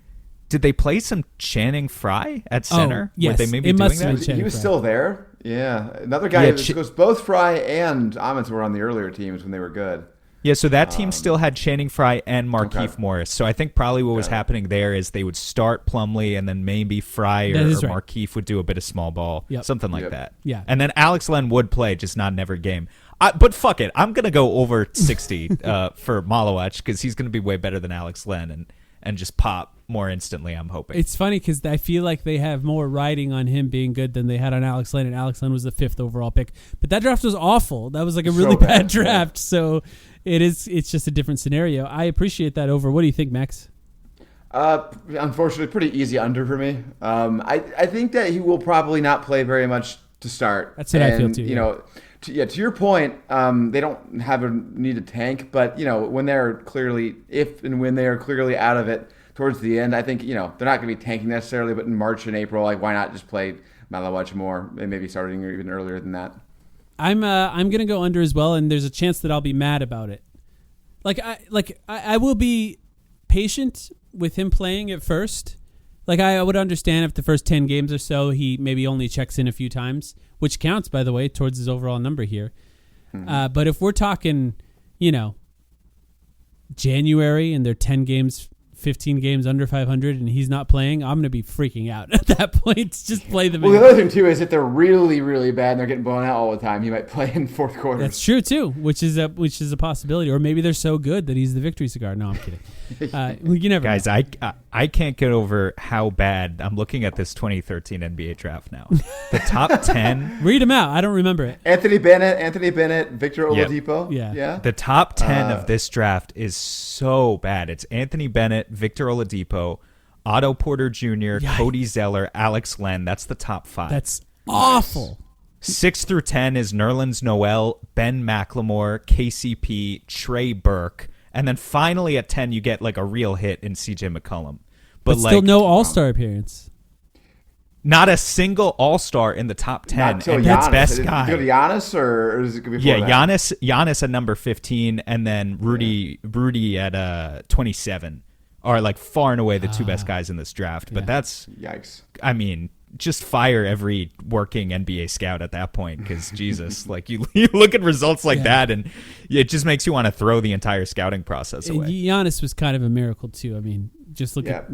Did they play some Channing Frye at center? Oh, yes. Would they maybe doing that? He was still there. Yeah. Another guy, because both Frye and Amundsen were on the earlier teams when they were good. Yeah, so that team still had Channing Frye and Markieff Morris. So I think probably what was happening there is they would start Plumlee and then maybe Frye or Markieff would do a bit of small ball, something like that. Yeah. And then Alex Len would play, just not in every game. But fuck it. I'm going to go over 60 for Malowacz because he's going to be way better than Alex Len and just pop more instantly, I'm hoping. It's funny because I feel like they have more riding on him being good than they had on Alex Len, and Alex Len was the 5th overall pick. But that draft was awful. That was like a really bad draft. So it's just a different scenario. I appreciate that over. What do you think, Max? Unfortunately, pretty easy under for me. I think that he will probably not play very much to start. That's what I feel too. You know, to your point, they don't have a need to tank, but when they're clearly, if and when they are clearly out of it towards the end, I think they're not going to be tanking necessarily, but in March and April, like why not just play Malowacz more and maybe starting even earlier than that. I'm going to go under as well, and there's a chance that I'll be mad about it. I will be patient with him playing at first. Like I would understand if the first 10 games or so he maybe only checks in a few times, which counts, by the way, towards his overall number here. Mm-hmm. But if we're talking, January and they're 10 games, 15 games under 500 and he's not playing, I'm going to be freaking out at that point. Just play the man. Well, the other thing, too, is if they're really, really bad and they're getting blown out all the time, he might play in fourth quarter. That's true, too, which is a possibility. Or maybe they're so good that he's the victory cigar. No, I'm kidding. You never Guys, know. I can't get over how bad. I'm looking at this 2013 NBA draft now. The top 10. Read them out. I don't remember it. Anthony Bennett, Victor Oladipo. Yeah. The top 10 of this draft is so bad. It's Anthony Bennett, Victor Oladipo, Otto Porter Jr., Cody Zeller, Alex Len. That's the top 5. That's awful. 6 through 10 is Nerlens Noel, Ben McLemore, KCP, Trey Burke. And then finally at 10, you get like a real hit in CJ McCollum. But still no All-Star appearance. Not a single All-Star in the top 10. Not until and Giannis. best guy. Is it go to Giannis or is it going to be before that? Giannis at number 15 and then Rudy at 27 are like far and away the two best guys in this draft. But that's... Yikes. I mean... Just fire every working NBA scout at that point because, Jesus, like you look at results like that and it just makes you want to throw the entire scouting process away. Giannis was kind of a miracle, too. I mean, just look at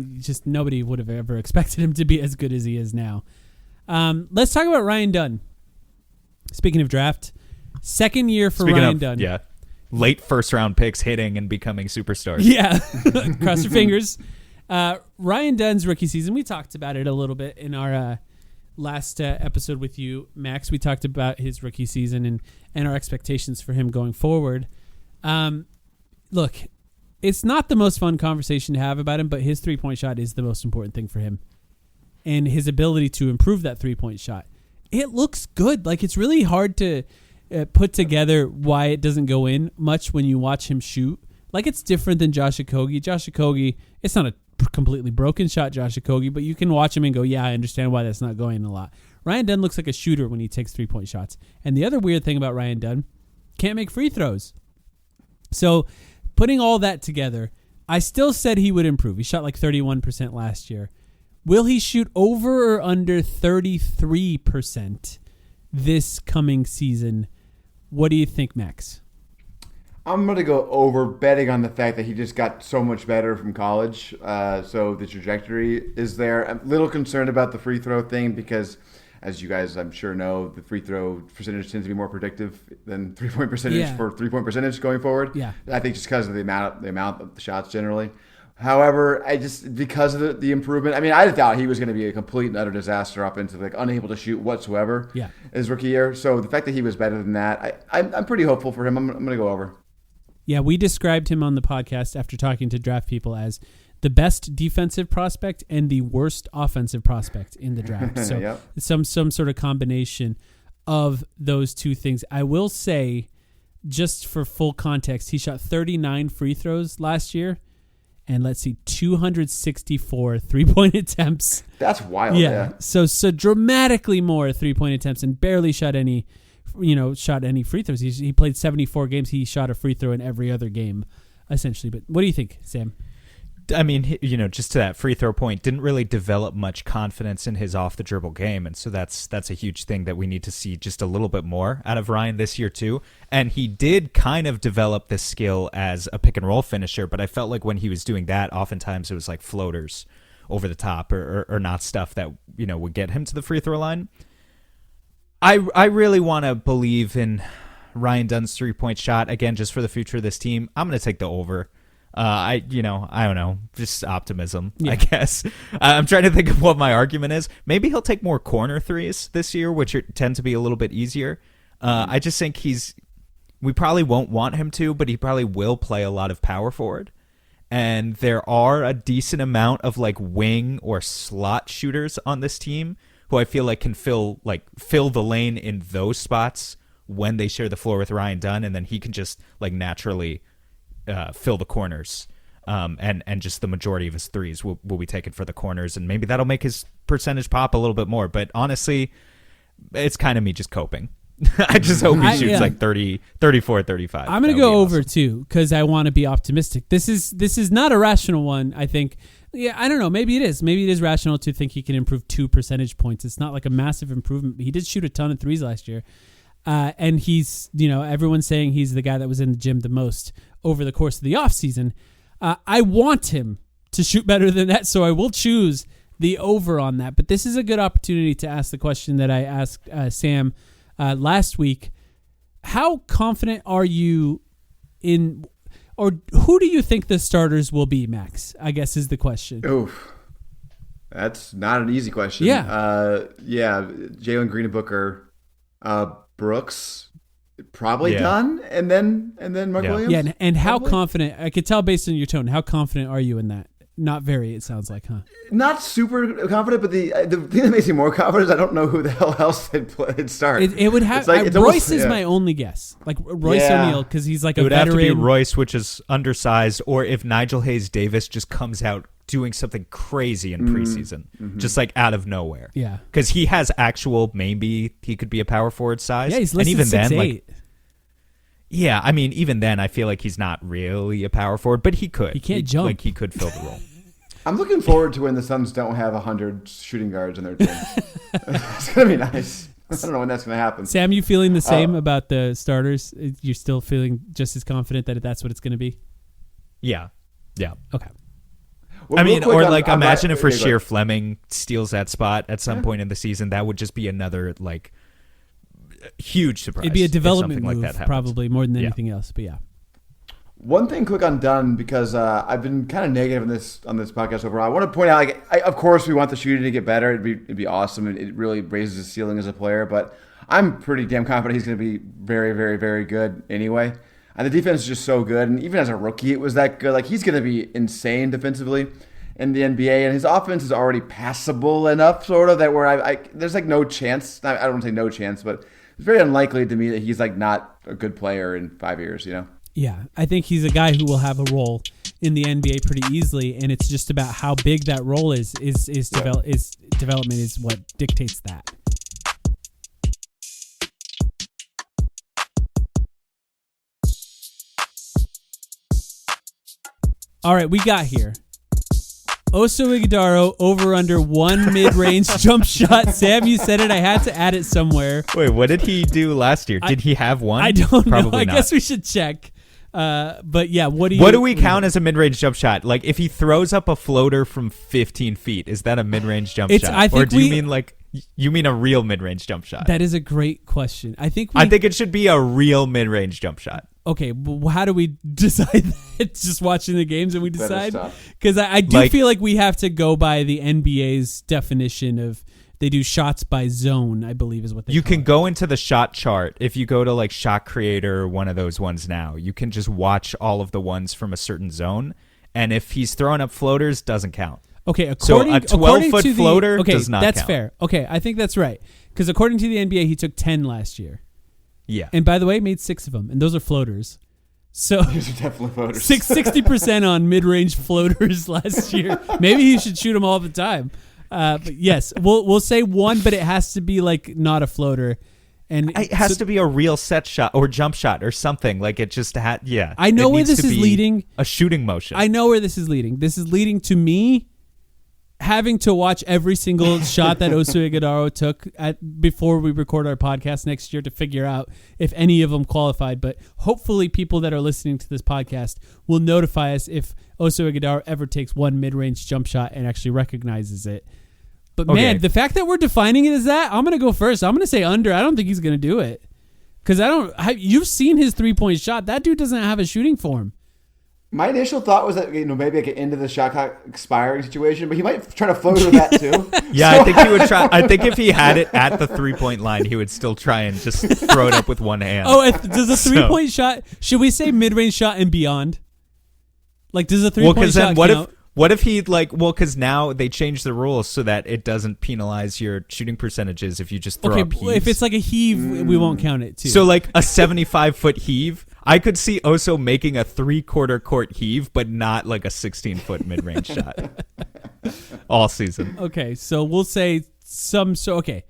nobody would have ever expected him to be as good as he is now. Let's talk about Ryan Dunn. Speaking of draft, second year for Ryan Dunn. Yeah. Late first round picks hitting and becoming superstars. Yeah. Cross your fingers. Ryan Dunn's rookie season, we talked about it a little bit in our last episode with you, Max. We talked about his rookie season and our expectations for him going forward. Look, it's not the most fun conversation to have about him, but his three-point shot is the most important thing for him. And his ability to improve that three-point shot. It looks good. Like, it's really hard to put together why it doesn't go in much when you watch him shoot. Like, it's different than Josh Okogie. Josh Okogie, it's not a completely broken shot, Josh Okogie, but you can watch him and go, yeah, I understand why that's not going a lot. Ryan Dunn looks like a shooter when he takes 3-point shots. And the other weird thing about Ryan Dunn, can't make free throws. So putting all that together, I still said he would improve. He shot like 31% last year. Will he shoot over or under 33% this coming season? What do you think, Max? I'm going to go over, betting on the fact that he just got so much better from college. So the trajectory is there. I'm a little concerned about the free throw thing because, as you guys I'm sure know, the free throw percentage tends to be more predictive than 3-point percentage for 3-point percentage going forward. Yeah. I think just because of the amount of the shots generally. However, because of the improvement, I mean, I thought he was going to be a complete and utter disaster offensively, like unable to shoot whatsoever his rookie year. So the fact that he was better than that, I'm pretty hopeful for him. I'm going to go over. Yeah, we described him on the podcast after talking to draft people as the best defensive prospect and the worst offensive prospect in the draft. So some sort of combination of those two things. I will say, just for full context, he shot 39 free throws last year. And let's see, 264 3-point attempts. That's wild. Yeah. So dramatically more 3-point attempts and barely shot any free throws. He played 74 games. He shot a free throw in every other game, essentially. But what do you think, Sam? I mean, just to that free throw point, didn't really develop much confidence in his off the dribble game, and so that's a huge thing that we need to see just a little bit more out of Ryan this year too. And he did kind of develop this skill as a pick and roll finisher, but I felt like when he was doing that, oftentimes it was like floaters over the top or not stuff that would get him to the free throw line. I really want to believe in Ryan Dunn's 3-point shot again, just for the future of this team. I'm going to take the over. I don't know, just optimism, I guess. I'm trying to think of what my argument is. Maybe he'll take more corner threes this year, which tend to be a little bit easier. I just think we probably won't want him to, but he probably will play a lot of power forward. And there are a decent amount of like wing or slot shooters on this team who I feel like can fill the lane in those spots when they share the floor with Ryan Dunn, and then he can just like naturally fill the corners, and just the majority of his threes will be taken for the corners, and maybe that'll make his percentage pop a little bit more. But honestly, it's kind of me just coping. I just hope he shoots like 30, 34, 35. I'm going to go over too because I want to be optimistic. This is not a rational one, I think. Yeah, I don't know. Maybe it is. Maybe it is rational to think he can improve 2 percentage points. It's not like a massive improvement. He did shoot a ton of threes last year. And he's, everyone's saying he's the guy that was in the gym the most over the course of the offseason. I want him to shoot better than that, so I will choose the over on that. But this is a good opportunity to ask the question that I asked Sam last week. How confident are you in, or who do you think the starters will be, Max? I guess is the question. Oof. That's not an easy question. Yeah. Jalen Green and Booker. Brooks, probably Dunn, and then Mark Williams. Yeah, and how confident? I could tell based on your tone. How confident are you in that? Not very. It sounds like, huh? Not super confident, but the thing that makes me more confident is I don't know who the hell else they'd start. It would have Royce is my only guess. Like Royce O'Neal, because he's like a veteran. It would have to be Royce, which is undersized, or if Nigel Hayes Davis just comes out doing something crazy in preseason, just like out of nowhere. Yeah, because he has maybe he could be a power forward size. Yeah, he's listed 6'8". Yeah, I mean, even then, I feel like he's not really a power forward, but he could. He can't jump. Like he could fill the role. I'm looking forward to when the Suns don't have 100 shooting guards in their team. It's gonna be nice. I don't know when that's gonna happen. Sam, you feeling the same about the starters? You're still feeling just as confident that that's what it's gonna be? Yeah. Okay. Well, I mean, or like imagine if Rasheer Fleming steals that spot at some point in the season. That would just be another like huge surprise. It'd be a development move, like that probably more than anything else. But yeah. One thing quick on Dunn, because I've been kind of negative on this podcast overall. I want to point out, of course, we want the shooting to get better. It'd be awesome. It really raises his ceiling as a player. But I'm pretty damn confident he's going to be very, very, very good anyway. And the defense is just so good. And even as a rookie, it was that good. Like, he's going to be insane defensively in the NBA. And his offense is already passable enough, sort of, that where there's like no chance. I don't want to say no chance, but it's very unlikely to me that he's like not a good player in 5 years, Yeah, I think he's a guy who will have a role in the NBA pretty easily, and it's just about how big that role is development is what dictates that. All right, we got here. Oso Ighodaro over under 1 mid-range jump shot. Sam, you said it. I had to add it somewhere. Wait, what did he do last year? Did he have one? I don't Probably know. I not. guess we should check. But yeah, what do we count as a mid-range jump shot? Like if he throws up a floater from 15 feet, is that a mid-range jump shot? I think or do you mean a real mid-range jump shot? That is a great question. I think it should be a real mid-range jump shot. Okay, well, how do we decide that? Just watching the games and we decide? Because I do feel like we have to go by the NBA's definition of they do shots by zone, I believe is what they call it. You can go into the shot chart. If you go to like Shot Creator or one of those ones now, you can just watch all of the ones from a certain zone. And if he's throwing up floaters, doesn't count. Okay, so a 12-foot floater does not that's count. Fair. Okay, I think that's right. Because according to the NBA, he took 10 last year. Yeah. And by the way, made 6 of them. And those are floaters. So these are definitely floaters. 60% on mid-range floaters last year. Maybe he should shoot them all the time. But yes, we'll say 1, but it has to be like not a floater. And it has to be a real set shot or jump shot or something. Like it just had, yeah. I know where this is leading. A shooting motion. I know where this is leading. This is leading to me having to watch every single shot that Oso Ighodaro took before we record our podcast next year to figure out if any of them qualified. But hopefully people that are listening to this podcast will notify us if Oso Ighodaro ever takes 1 mid-range jump shot and actually recognizes it. But man, the fact that we're defining it as that, I'm going to go first. I'm going to say under. I don't think he's going to do it. Because you've seen his 3-point shot. That dude doesn't have a shooting form. My initial thought was that maybe like an end of the shot clock expiring situation, but he might try to float with that too. Yeah, so I think he would try. I think if he had it at the 3-point line, he would still try and just throw it up with one hand. Oh, does a 3-point shot? Should we say mid-range shot and beyond? Like, does a 3-point shot count? What if he because now they changed the rules so that it doesn't penalize your shooting percentages if you just throw up heaves. If it's like a heave, we won't count it too. So like a 75-foot heave, I could see Oso making a 3/4 court heave, but not like a 16-foot mid-range shot all season. Okay, so we'll say okay.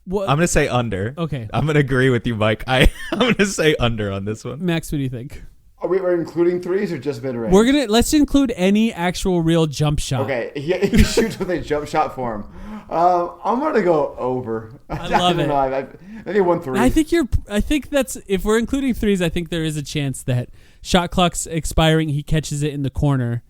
I'm going to say under. Okay. I'm going to agree with you, Mike. I'm going to say under on this one. Max, what do you think? Are we including threes or just mid-range? Let's include any actual real jump shot. Okay, he shoots with a jump shot form. I'm gonna go over. I love it. I think 1 3. I think that's if we're including threes. I think there is a chance that shot clock's expiring. He catches it in the corner,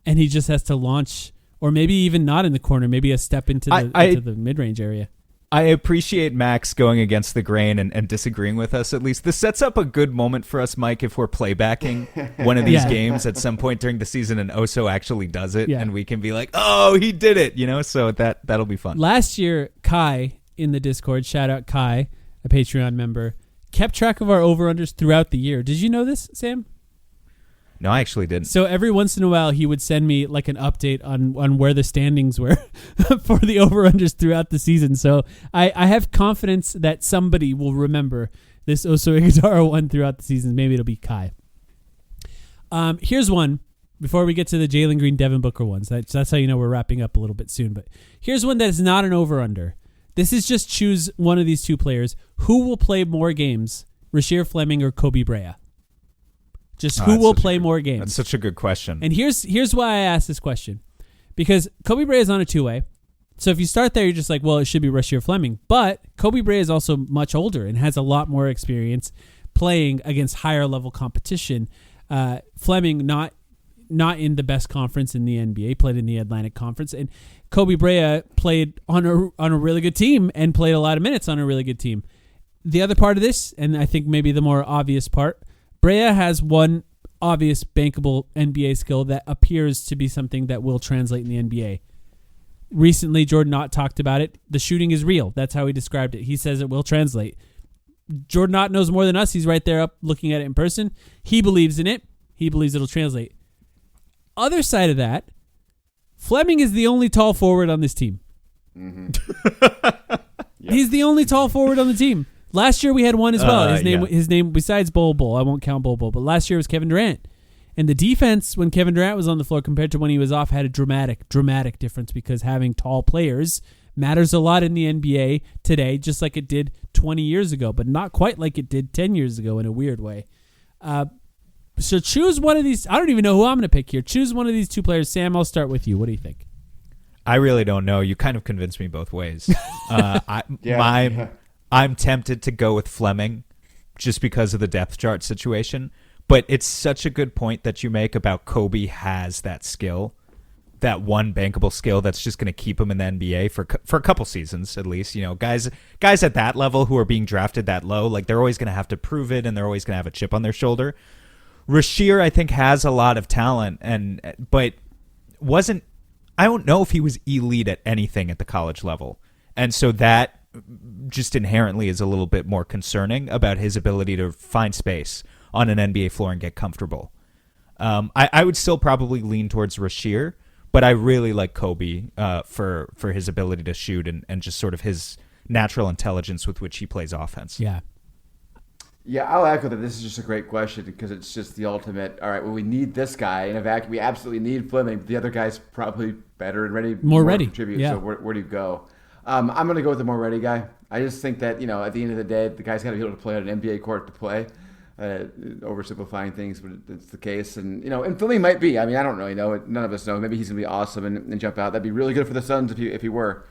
and he just has to launch, or maybe even not in the corner. Maybe a step into the mid-range area. I appreciate Max going against the grain and disagreeing with us. At least this sets up a good moment for us, Mike, if we're playbacking one of these games at some point during the season and Oso actually does it, and we can be like, oh, he did it, so that'll be fun. Last year, Kai in the Discord, shout out Kai, a Patreon member, kept track of our over-unders throughout the year. Did you know this, Sam? No, I actually didn't. So every once in a while, he would send me like an update on where the standings were for the over-unders throughout the season. So I have confidence that somebody will remember this Oso Ighodaro one throughout the season. Maybe it'll be Kai. Here's one before we get to the Jalen Green, Devin Booker ones. That's how you know we're wrapping up a little bit soon. But here's one that is not an over-under. This is just choose one of these two players. Who will play more games, Rasheer Fleming or Kobe Brea? Just who will play more games? That's such a good question. And here's why I asked this question. Because Kobe Brea is on a 2-way. So if you start there, you're just like, well, it should be Rasheer Fleming. But Kobe Brea is also much older and has a lot more experience playing against higher level competition. Fleming not in the best conference in the NBA, played in the Atlantic Conference. And Kobe Brea played on a really good team and played a lot of minutes on a really good team. The other part of this, and I think maybe the more obvious part, Brea has one obvious bankable NBA skill that appears to be something that will translate in the NBA. Recently, Jordan Ott talked about it. The shooting is real. That's how he described it. He says it will translate. Jordan Ott knows more than us. He's right there up looking at it in person. He believes in it. He believes it'll translate. Other side of that, Fleming is the only tall forward on this team. Mm-hmm. Yep. He's the only tall forward on the team. Last year we had one as well. His name besides Bol Bol, I won't count Bol Bol, but last year was Kevin Durant. And the defense, when Kevin Durant was on the floor compared to when he was off, had a dramatic difference, because having tall players matters a lot in the NBA today, just like it did 20 years ago, but not quite like it did 10 years ago in a weird way. So choose one of these. I don't even know who I'm going to pick here. Choose one of these two players. Sam, I'll start with you. What do you think? I really don't know. You kind of convinced me both ways. I'm tempted to go with Fleming just because of the depth chart situation. But it's such a good point that you make about Kobe has that skill, that one bankable skill that's just going to keep him in the NBA for a couple seasons at least. You know, guys at that level who are being drafted that low, like they're always going to have to prove it, and they're always going to have a chip on their shoulder. Rasheer, I think, has a lot of talent, but wasn't. I don't know if he was elite at anything at the college level, and so that just inherently is a little bit more concerning about his ability to find space on an NBA floor and get comfortable. I would still probably lean towards Rasheer, but I really like Kobe for his ability to shoot and just sort of his natural intelligence with which he plays offense. Yeah. Yeah, I'll echo that. This is just a great question because it's just the ultimate. All right, well, we need this guy in a vacuum. We absolutely need Fleming. The other guy's probably better and ready, more ready to contribute. Yeah. So where do you go? I'm going to go with the more ready guy. I just think that, you know, at the end of the day, the guy's got to be able to play on an NBA court to play. Oversimplifying things, but it's the case. And, you know, and Fleming might be. I mean, I don't really know. None of us know. Maybe he's going to be awesome and jump out. That'd be really good for the Suns if he were.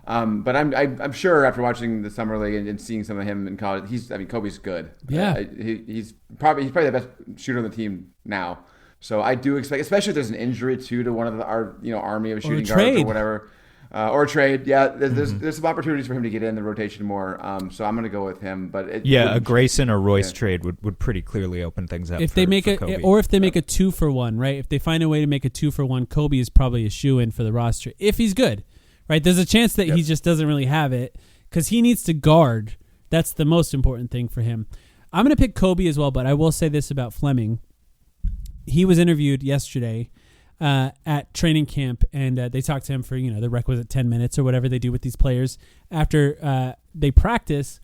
But I'm sure after watching the summer league and seeing some of him in college, Kobe's good. Yeah, he's probably the best shooter on the team now. So I do expect, especially if there's an injury to one of our army of shooting guards or whatever, or a trade. Yeah, there's some opportunities for him to get in the rotation more. So I'm going to go with him. But a Grayson or Royce trade would pretty clearly open things up. If they make a 2-for-1, right? If they find a way to make a 2-for-1, Kobe is probably a shoe-in for the roster if he's good. Right, there's a chance that he just doesn't really have it because he needs to guard. That's the most important thing for him. I'm going to pick Kobe as well, but I will say this about Fleming. He was interviewed yesterday at training camp, and they talked to him for the requisite 10 minutes or whatever they do with these players after they practice.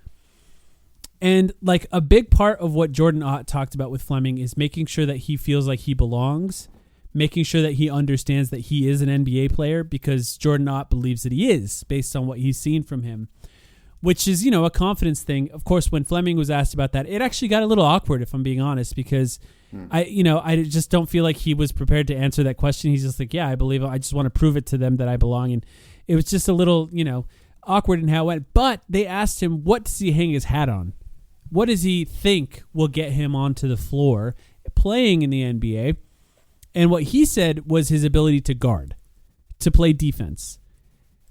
And like a big part of what Jordan Ott talked about with Fleming is making sure that he feels like he belongs, making sure that he understands that he is an NBA player, because Jordan Ott believes that he is based on what he's seen from him, which is, a confidence thing. Of course, when Fleming was asked about that, it actually got a little awkward, if I'm being honest, because I just don't feel like he was prepared to answer that question. He's just like, yeah, I believe it. I just want to prove it to them that I belong. And it was just a little, awkward in how it went. But they asked him, what does he hang his hat on? What does he think will get him onto the floor playing in the NBA? And what he said was his ability to guard, to play defense.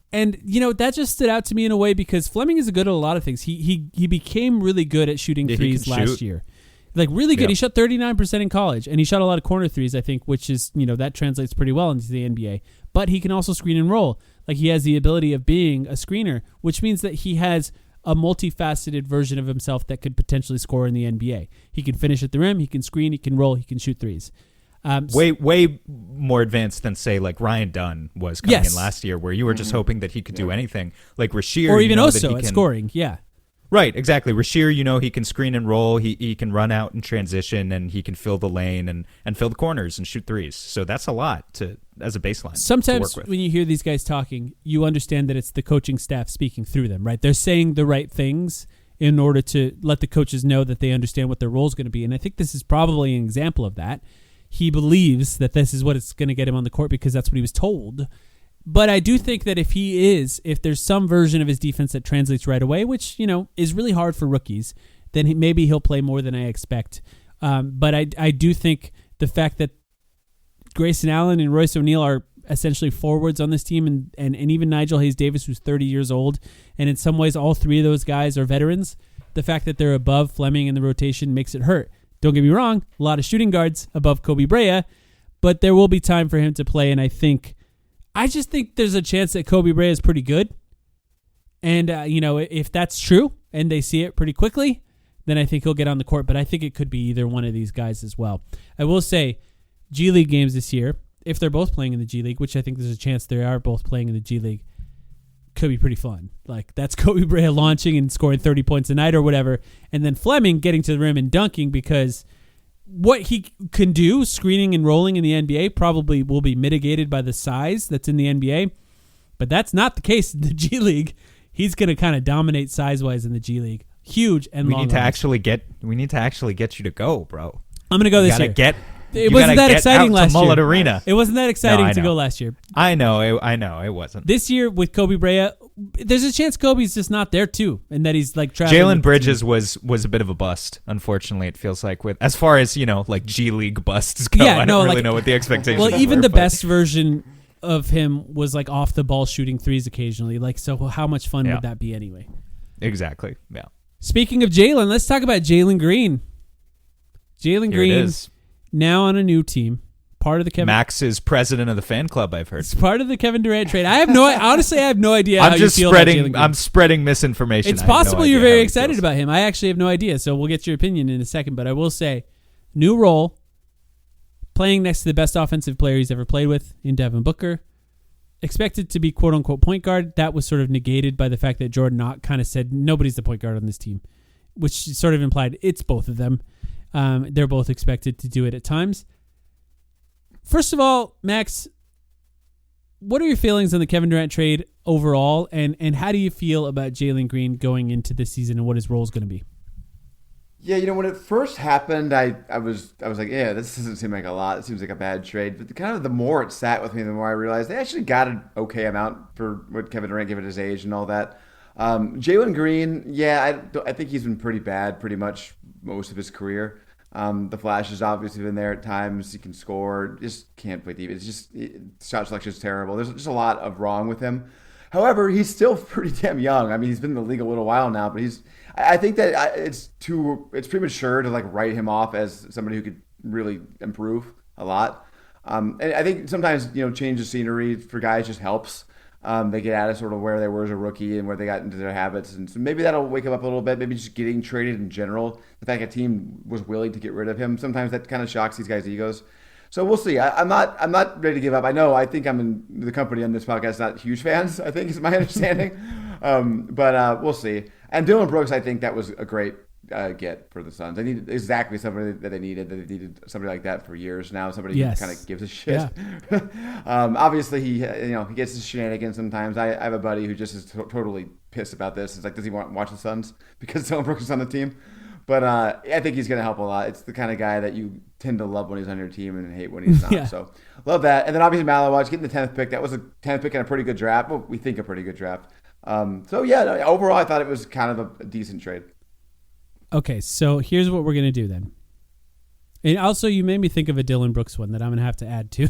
And, that just stood out to me in a way because Fleming is good at a lot of things. He became really good at shooting threes last year. Like, really good. Yep. He shot 39% in college, and he shot a lot of corner threes, I think, which is, that translates pretty well into the NBA. But he can also screen and roll. Like, he has the ability of being a screener, which means that he has a multifaceted version of himself that could potentially score in the NBA. He can finish at the rim, he can screen, he can roll, he can shoot threes. Way more advanced than, say, like Ryan Dunn was coming in last year, where you were just hoping that he could do anything. Like Rasheer, or even Oso at scoring. Yeah, right, exactly. Rasheer, he can screen and roll. He can run out and transition, and he can fill the lane and fill the corners and shoot threes. So that's a lot as a baseline. Sometimes to work with. When you hear these guys talking, you understand that it's the coaching staff speaking through them. Right, they're saying the right things in order to let the coaches know that they understand what their role is going to be. And I think this is probably an example of that. He believes that this is what it's going to get him on the court because that's what he was told. But I do think that if there's some version of his defense that translates right away, which, is really hard for rookies, then maybe he'll play more than I expect. But I do think the fact that Grayson Allen and Royce O'Neal are essentially forwards on this team, and even Nigel Hayes-Davis, who's 30 years old, and in some ways all three of those guys are veterans, the fact that they're above Fleming in the rotation makes it hurt. Don't get me wrong, a lot of shooting guards above Kobe Brea, but there will be time for him to play, and I just think there's a chance that Kobe Brea is pretty good. And, if that's true and they see it pretty quickly, then I think he'll get on the court, but I think it could be either one of these guys as well. I will say, G League games this year, if they're both playing in the G League, which I think there's a chance they are both playing in the G League, could be pretty fun. Like, that's Kobe Brea launching and scoring 30 points a night or whatever, and then Fleming getting to the rim and dunking because what he can do, screening and rolling in the NBA, probably will be mitigated by the size that's in the NBA. But that's not the case in the G League. He's going to kind of dominate size-wise in the G League. Huge and long. We need to actually get you to go, bro. I'm going to go this year. It You wasn't gotta that get exciting out last to Mullet year. Arena. It wasn't that exciting No, to know. go last year. I know, it wasn't. This year with Kobe Bryant, there's a chance Kobe's just not there too, and that he's like traveling. Jalen Bridges was a bit of a bust. Unfortunately, it feels like with as far as like G League busts go. Yeah, I no, don't really like- know what the expectations. Well, were, even the but- best version of him was like off the ball shooting threes occasionally. Like, so how much fun Yeah. would that be anyway? Exactly. Yeah. Speaking of Jalen, let's talk about Jalen Green. Jalen Here it Green is. now on a new team, part of the Kevin. Max is president of the fan club. I've heard. It's part of the Kevin Durant trade. I have no idea how I'm just you feel about Jalen spreading. Green. I'm spreading misinformation. It's I have no possible idea you're how very he excited feels. about him. I actually have no idea, so we'll get your opinion in a second. But I will say, new role, playing next to the best offensive player he's ever played with in Devin Booker. Expected to be quote-unquote point guard. That was sort of negated by the fact that Jordan Knott kind of said nobody's the point guard on this team, which sort of implied it's both of them. They're both expected to do it at times. First of all, Max, what are your feelings on the Kevin Durant trade overall, and how do you feel about Jalen Green going into this season and what his role is going to be? Yeah, when it first happened, I was like, yeah, this doesn't seem like a lot. It seems like a bad trade. But kind of the more it sat with me, the more I realized they actually got an okay amount for what Kevin Durant, given his age and all that. Jalen Green, yeah, I think he's been pretty bad pretty much most of his career. The flash has obviously been there at times. He can score, just can't play deep. It's just shot selection is terrible. There's just a lot of wrong with him. However, he's still pretty damn young. I mean, he's been in the league a little while now, but I think that it's premature to like write him off as somebody who could really improve a lot. And I think sometimes change of scenery for guys just helps. They get out of sort of where they were as a rookie and where they got into their habits, and so maybe that'll wake them up a little bit. Maybe just getting traded in general, the fact a team was willing to get rid of him, sometimes that kind of shocks these guys' egos. So we'll see. I'm not ready to give up. I think I'm in the company on this podcast, not huge fans, I think is my understanding. But we'll see. And Dylan Brooks, I think that was a great get for the Suns. They needed exactly somebody that they needed. They needed somebody like that for years now. Somebody who kind of gives a shit. Yeah. Obviously, he gets his shenanigans sometimes. I have a buddy who just is totally pissed about this. It's like, does he want to watch the Suns because Dylan Brooks is on the team? But I think he's going to help a lot. It's the kind of guy that you tend to love when he's on your team and hate when he's not. Yeah. So love that. And then obviously Malawaj getting the 10th pick. That was a 10th pick and a pretty good draft. Well, we think a pretty good draft. Overall, I thought it was kind of a decent trade. Okay, so here's what we're going to do then. And also, you made me think of a Dylan Brooks one that I'm going to have to add to.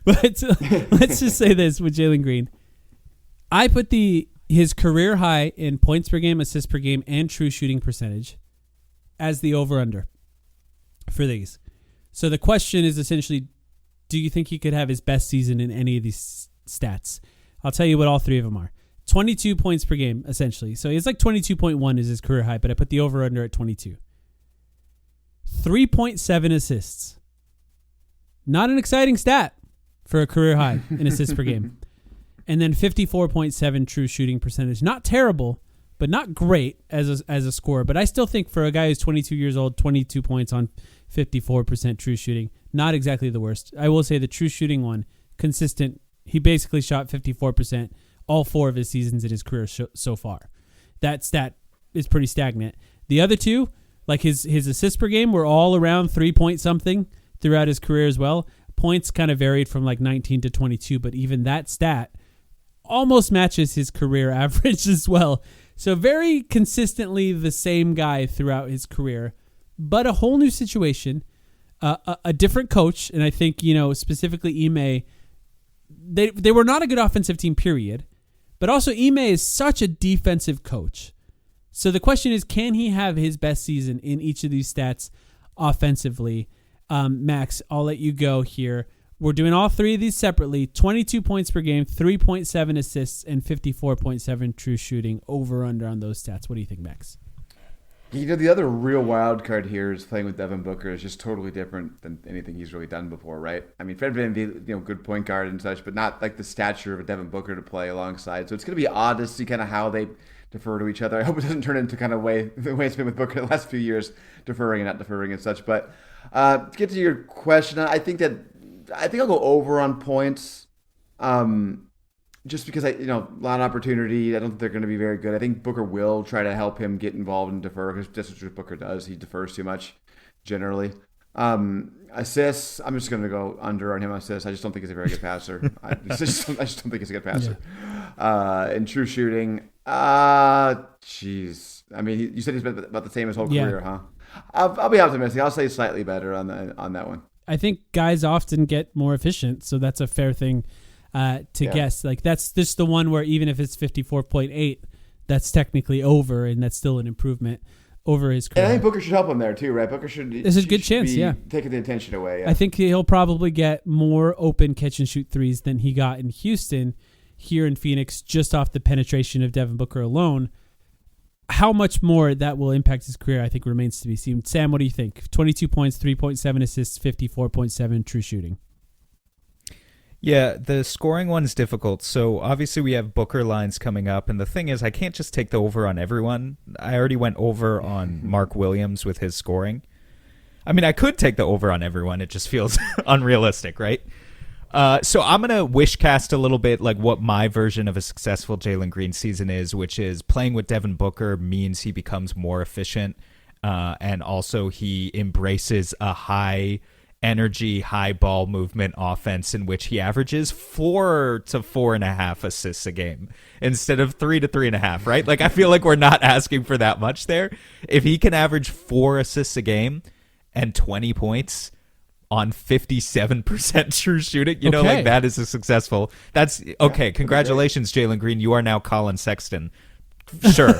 But let's just say this with Jalen Green. I put his career high in points per game, assists per game, and true shooting percentage as the over-under for these. So the question is essentially, do you think he could have his best season in any of these stats? I'll tell you what all three of them are. 22 points per game, essentially. So he's like 22.1 is his career high, but I put the over-under at 22. 3.7 assists. Not an exciting stat for a career high in assists per game. And then 54.7 true shooting percentage. Not terrible, but not great as a scorer. But I still think for a guy who's 22 years old, 22 points on 54% true shooting, not exactly the worst. I will say the true shooting one, consistent. He basically shot 54% all 4 of his seasons in his career so far. That stat is pretty stagnant. The other two, like his assists per game, were all around 3 point something throughout his career as well. Points kind of varied from like 19 to 22, but even that stat almost matches his career average as well. So very consistently the same guy throughout his career, but a whole new situation, a different coach, and I think specifically Ime. They were not a good offensive team, period. But also Ime is such a defensive coach. So the question is, can he have his best season in each of these stats offensively? Max, I'll let you go here. We're doing all three of these separately. 22 points per game, 3.7 assists, and 54.7 true shooting over under on those stats. What do you think, Max? The other real wild card here is playing with Devin Booker is just totally different than anything he's really done before, right? I mean, Fred VanVleet, good point guard and such, but not like the stature of a Devin Booker to play alongside. So it's going to be odd to see kind of how they defer to each other. I hope it doesn't turn into kind of the way it's been with Booker the last few years, deferring and not deferring and such. But to get to your question, I think I'll go over on points. Just because a lot of opportunity. I don't think they're going to be very good. I think Booker will try to help him get involved and defer because that's what Booker does. He defers too much generally. Assists, I'm just going to go under on him on assists. I just don't think he's a very good passer. I just don't think he's a good passer. Yeah. In true shooting, jeez. I mean, you said he's been about the same his whole career, huh? I'll be optimistic. I'll say slightly better on that one. I think guys often get more efficient, so that's a fair thing to guess. Like that's just the one where even if it's 54.8, that's technically over, and that's still an improvement over his career. And I think Booker should help him there too, right? Booker should. There's a good chance, taking the attention away. Yeah. I think he'll probably get more open catch and shoot threes than he got in Houston. Here in Phoenix, just off the penetration of Devin Booker alone. How much more that will impact his career, I think, remains to be seen. Sam, what do you think? 22 points, 3.7 assists, 54.7 true shooting. Yeah, the scoring one's difficult. So obviously we have Booker lines coming up. And the thing is, I can't just take the over on everyone. I already went over on Mark Williams with his scoring. I mean, I could take the over on everyone. It just feels unrealistic, right? So I'm going to wish cast a little bit like what my version of a successful Jalen Green season is, which is playing with Devin Booker means he becomes more efficient. And also he embraces a high energy, high ball movement offense in which he averages 4 to 4.5 assists a game instead of 3 to 3.5, right? Like, I feel like we're not asking for that much there. If he can average 4 assists a game and 20 points on 57% true shooting, you know, like that is a successful. That's okay. Congratulations, Jalen Green. You are now Colin Sexton. Sure.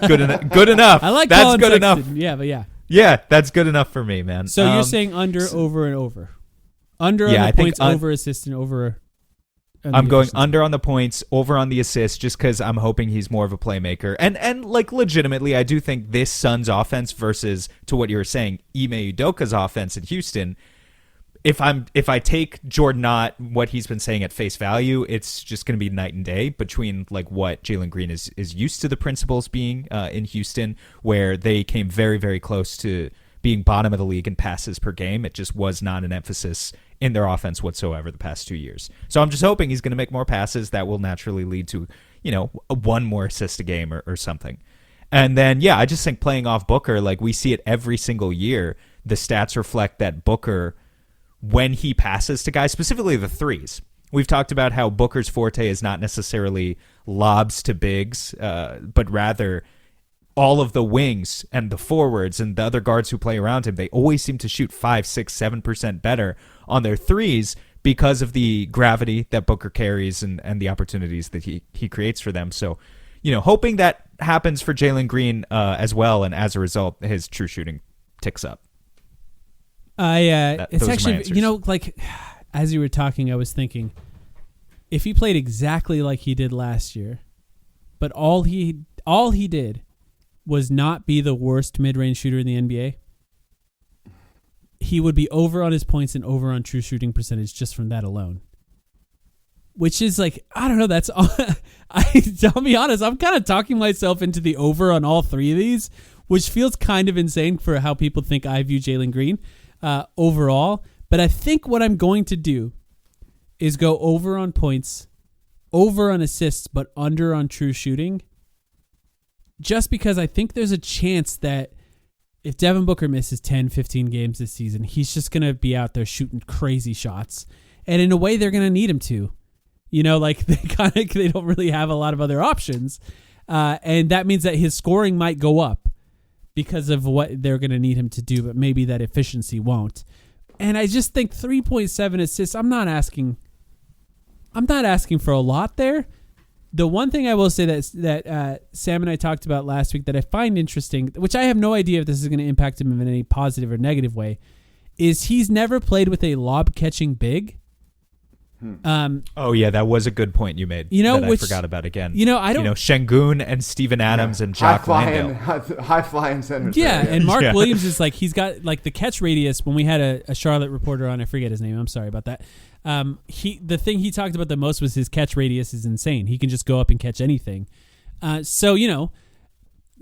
Good enough. I like that's Colin good Sexton. enough. Yeah. Yeah, that's good enough for me, man. So you're saying under, over, and over. Under on the points, over assist, and over. I'm going under on the points, over on the assists, just because I'm hoping he's more of a playmaker. And like legitimately, I do think this Suns offense versus, to what you were saying, Ime Udoka's offense in Houston, if I take Jordan Knott, what he's been saying at face value, it's just going to be night and day between like what Jalen Green is used to the principles being in Houston, where they came very, very close to being bottom of the league in passes per game. It just was not an emphasis in their offense whatsoever the past 2 years. So I'm just hoping he's going to make more passes that will naturally lead to, one more assist a game or something. And then, I just think playing off Booker, like we see it every single year, the stats reflect that Booker, when he passes to guys, specifically the threes. We've talked about how Booker's forte is not necessarily lobs to bigs, but rather all of the wings and the forwards and the other guards who play around him. They always seem to shoot 5, 6, 7% better on their threes because of the gravity that Booker carries and the opportunities that he creates for them. So, hoping that happens for Jalen Green as well, and as a result, his true shooting ticks up. It's actually, like as you were talking, I was thinking if he played exactly like he did last year, but all he did was not be the worst mid-range shooter in the NBA, he would be over on his points and over on true shooting percentage just from that alone. Which is like, I don't know, that's all. I'll be honest, I'm kind of talking myself into the over on all three of these, which feels kind of insane for how people think I view Jalen Green. Overall, but I think what I'm going to do is go over on points, over on assists, but under on true shooting, just because I think there's a chance that if Devin Booker misses 10, 15 games this season, he's just going to be out there shooting crazy shots, and in a way they're going to need him to, like they don't really have a lot of other options, and that means that his scoring might go up because of what they're going to need him to do, but maybe that efficiency won't. And I just think 3.7 assists, I'm not asking for a lot there. The one thing I will say that Sam and I talked about last week that I find interesting, which I have no idea if this is going to impact him in any positive or negative way, is he's never played with a lob-catching big. That was a good point you made. I forgot about again. Şengün and Steven Adams and Jock Landale, high flying centers. Yeah, and Mark Williams is like, he's got like the catch radius. When we had a Charlotte reporter on, I forget his name. I'm sorry about that. The thing he talked about the most was his catch radius is insane. He can just go up and catch anything. So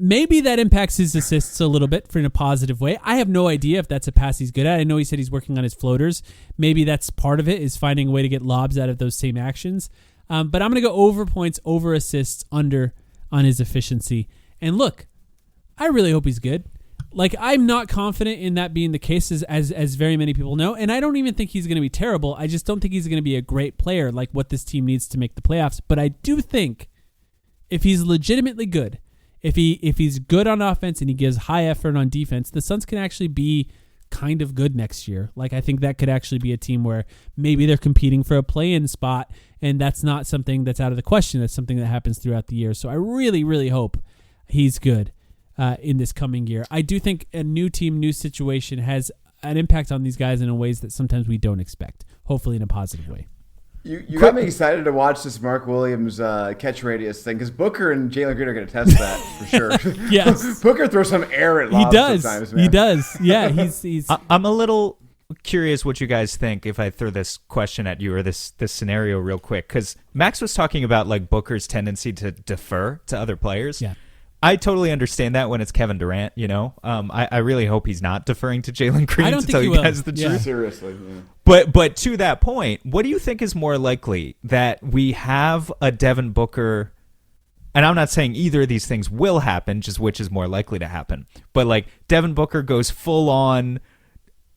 Maybe that impacts his assists a little bit in a positive way. I have no idea if that's a pass he's good at. I know he said he's working on his floaters. Maybe that's part of it, is finding a way to get lobs out of those same actions. But I'm going to go over points, over assists, under on his efficiency. And look, I really hope he's good. Like, I'm not confident in that being the case, as very many people know. And I don't even think he's going to be terrible. I just don't think he's going to be a great player like what this team needs to make the playoffs. But I do think if he's legitimately good, if he's good on offense and he gives high effort on defense, the Suns can actually be kind of good next year. Like, I think that could actually be a team where maybe they're competing for a play-in spot, and that's not something that's out of the question. That's something that happens throughout the year. So I really, really hope he's good in this coming year. I do think a new team, new situation has an impact on these guys in ways that sometimes we don't expect, hopefully in a positive way. You got me excited to watch this Mark Williams catch radius thing, because Booker and Jalen Green are going to test that for sure. Yes. Booker throws some air at lobs sometimes, man. He does. Yeah, he's I'm a little curious what you guys think if I throw this question at you, or this scenario real quick, because Max was talking about like Booker's tendency to defer to other players. Yeah. I totally understand that when it's Kevin Durant, you know. I really hope he's not deferring to Jalen Green, to tell you guys the truth. Seriously. Yeah. But to that point, what do you think is more likely, that we have a Devin Booker, and I'm not saying either of these things will happen, just which is more likely to happen, but like Devin Booker goes full on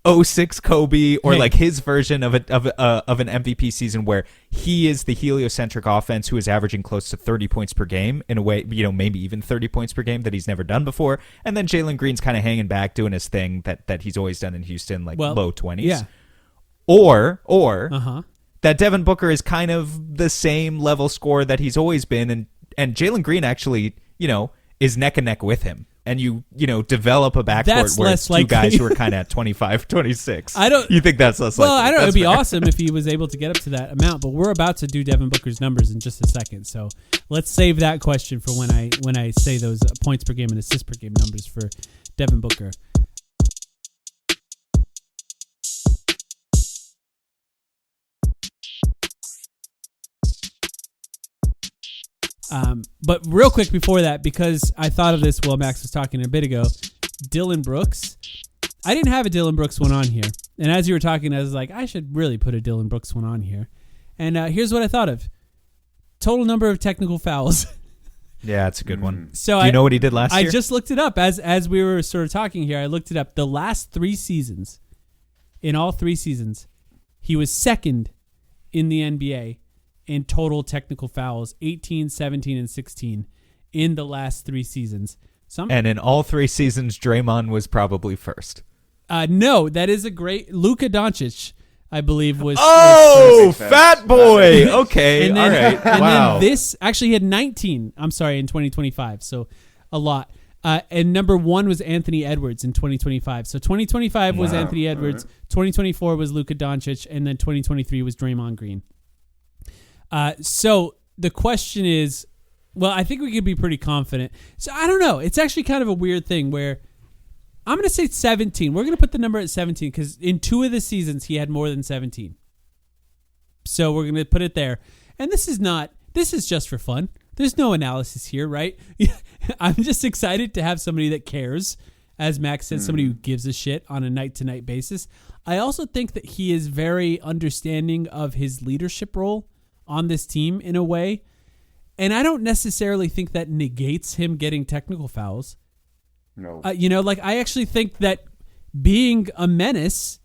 06 Kobe, or like his version of an MVP season where he is the heliocentric offense who is averaging close to 30 points per game in a way, you know, maybe even 30 points per game that he's never done before. And then Jalen Green's kind of hanging back doing his thing that he's always done in Houston, like low 20s. Yeah. Or that Devin Booker is kind of the same level scorer that he's always been, and Jalen Green actually, you know, is neck and neck with him. And you develop a backcourt where it's two guys who are kind of at 25, 26. You think that's less likely? Well, I don't know. It'd be awesome if he was able to get up to that amount, but we're about to do Devin Booker's numbers in just a second. So let's save that question for when I say those points per game and assists per game numbers for Devin Booker. But real quick before that, because I thought of this while Max was talking a bit ago, Dillon Brooks. I didn't have a Dillon Brooks one on here. And as you were talking, I was like, I should really put a Dillon Brooks one on here. And here's what I thought of. Total number of technical fouls. Yeah, it's a good one. So do you know what he did last year? I just looked it up. As we were sort of talking here, I looked it up. The last 3 seasons, in all 3 seasons, he was second in the NBA in total technical fouls, 18, 17, and 16 in the last 3 seasons. And in all 3 seasons, Draymond was probably first. No, that is a great... Luka Doncic, I believe, was... Fat boy! Okay, and then, all right. And wow. then this... Actually, he had 19, I'm sorry, in 2025, so a lot. And number 1 was Anthony Edwards in 2025. So 2025 was Anthony Edwards, 2024 was Luka Doncic, and then 2023 was Draymond Green. So the question is, well, I think we could be pretty confident. So I don't know. It's actually kind of a weird thing where I'm going to say 17. We're going to put the number at 17 because in 2 of the seasons he had more than 17. So we're going to put it there. And this is just for fun. There's no analysis here, right? I'm just excited to have somebody that cares, as Max said, somebody who gives a shit on a night-to-night basis. I also think that he is very understanding of his leadership role on this team in a way. And I don't necessarily think that negates him getting technical fouls. No. I actually think that being a menace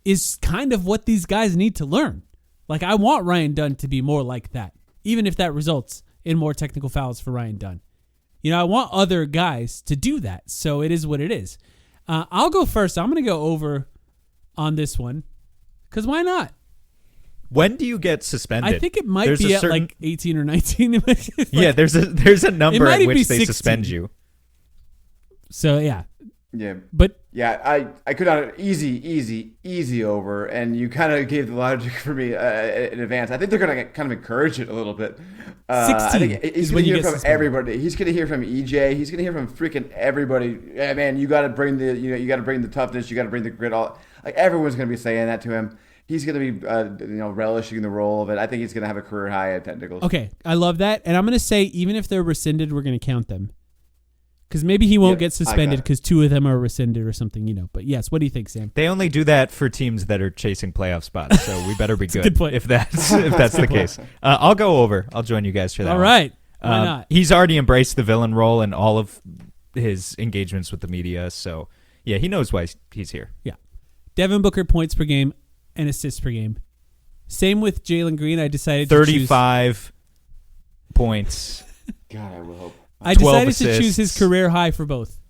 is kind of what these guys need to learn. Like, I want Ryan Dunn to be more like that, even if that results in more technical fouls for Ryan Dunn. I want other guys to do that. So it is what it is. I'll go first. I'm going to go over on this one because why not? When do you get suspended? I think it might be at like 18 or 19. Yeah, there's a number at which they 16. suspend you. So yeah. Yeah. But yeah, I could on easy over, and you kind of gave the logic for me in advance. I think they're going to kind of encourage it a little bit. 16 I think he's going to hear from suspended. everybody. He's going to hear from EJ. He's going to hear from freaking everybody. Yeah, man, you got to bring you got to bring the toughness. You got to bring the grit. Like everyone's going to be saying that to him. He's going to be, relishing the role of it. I think he's going to have a career high at technicals. okay, I love that, and I'm going to say even if they're rescinded, we're going to count them. Because maybe he won't get suspended because 2 of them are rescinded or something, But yes, what do you think, Sam? They only do that for teams that are chasing playoff spots, so we better be good if that's the case. I'll go over. I'll join you guys for that. All right. Why not? He's already embraced the villain role in all of his engagements with the media, so yeah, he knows why he's here. Yeah. Devin Booker points per game and assists per game. Same with Jalen Green. I decided 35 points. God, I will hope. I decided to choose his career high for both.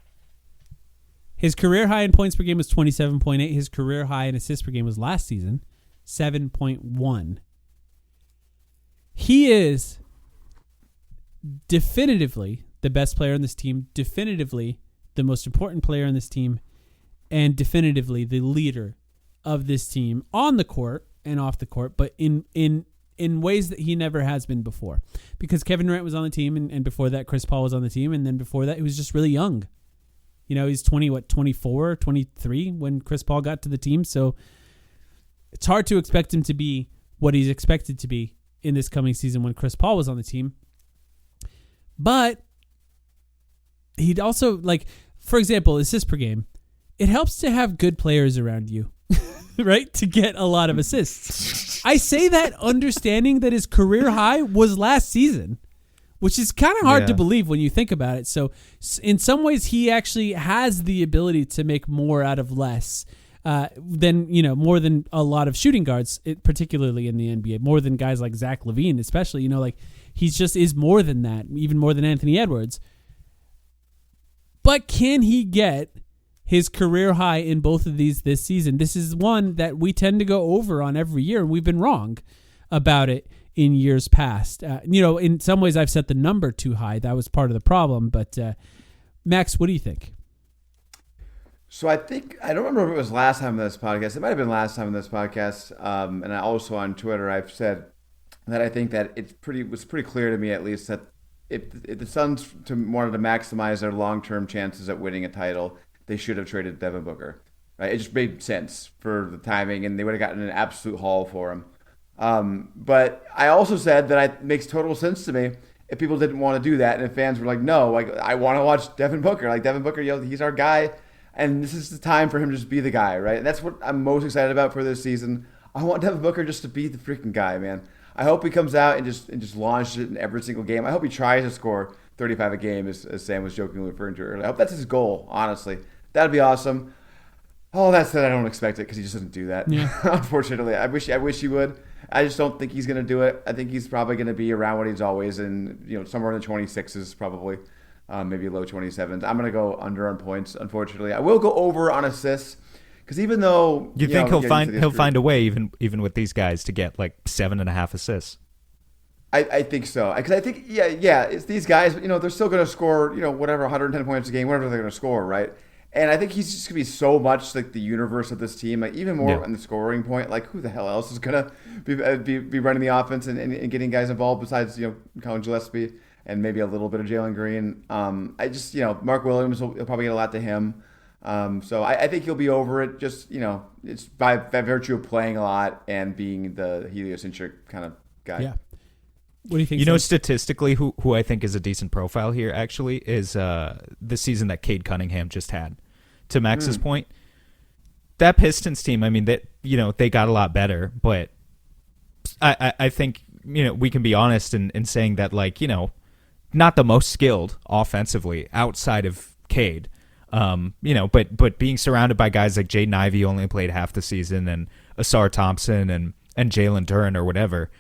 His career high in points per game was 27.8. His career high in assists per game was last season, 7.1. He is definitively the best player on this team, definitively the most important player on this team, and definitively the leader of this team on the court and off the court, but in ways that he never has been before. Because Kevin Durant was on the team, and before that, Chris Paul was on the team, and then before that, he was just really young. He's 24, 23 when Chris Paul got to the team, so it's hard to expect him to be what he's expected to be in this coming season when Chris Paul was on the team. But he'd also, for example, assists per game. It helps to have good players around you, right? To get a lot of assists. I say that understanding that his career high was last season, which is kind of hard to believe when you think about it. So in some ways, he actually has the ability to make more out of less than, more than a lot of shooting guards, particularly in the NBA, more than guys like Zach LaVine, especially, he just is more than that, even more than Anthony Edwards. But can he get his career high in both of these this season? This is one that we tend to go over on every year, and we've been wrong about it in years past. In some ways, I've set the number too high. That was part of the problem. But Max, what do you think? So I don't remember if it was last time in this podcast. It might have been last time in this podcast. And I also on Twitter, I've said that I think that it was pretty clear to me, at least, that if the Suns wanted to maximize their long-term chances at winning a title, they should have traded Devin Booker. Right? It just made sense for the timing, and they would have gotten an absolute haul for him. But I also said that it makes total sense to me if people didn't want to do that, and if fans were like, no, I want to watch Devin Booker. Devin Booker, he's our guy, and this is the time for him to just be the guy, right? And that's what I'm most excited about for this season. I want Devin Booker just to be the freaking guy, man. I hope he comes out and just launches it in every single game. I hope he tries to score 35 a game, as Sam was jokingly referring to earlier. I hope that's his goal, honestly. That'd be awesome. All that said, I don't expect it because he just doesn't do that. Yeah. Unfortunately, I wish he would. I just don't think he's going to do it. I think he's probably going to be around what he's always in, somewhere in the 26s probably, maybe low 27s. I'm going to go under on points, unfortunately. I will go over on assists because even though you think he'll find a way even with these guys to get 7.5 assists. I think so because I think it's these guys. They're still going to score whatever 110 points a game, whatever they're going to score, right? And I think he's just going to be so much the universe of this team, even more on the scoring point. Who the hell else is going to be running the offense and getting guys involved besides, Colin Gillespie and maybe a little bit of Jalen Green. I just, Mark Williams will probably get a lot to him. So I think he'll be over it just, it's by virtue of playing a lot and being the heliocentric kind of guy. Yeah. What do you think? Statistically, who I think is a decent profile here actually is the season that Cade Cunningham just had. To Max's point, that Pistons team, I mean, they got a lot better, but I think we can be honest in saying that not the most skilled offensively outside of Cade, but being surrounded by guys like Jaden Ivey only played half the season and Asar Thompson and Jalen Duren or whatever.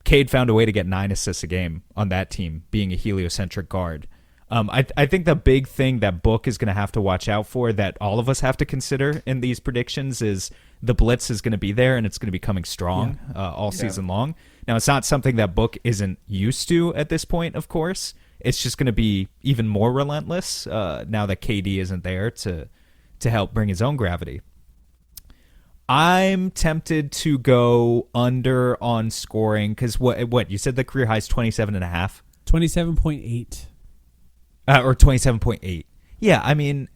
Cade found a way to get 9 assists a game on that team, being a heliocentric guard. I think the big thing that Book is going to have to watch out for, that all of us have to consider in these predictions, is the blitz is going to be there and it's going to be coming strong all season long. Now, it's not something that Book isn't used to at this point, of course. It's just going to be even more relentless now that KD isn't there to help bring his own gravity. I'm tempted to go under on scoring because what you said the career high is 27.5? 27.8. Or 27.8. Yeah, I mean,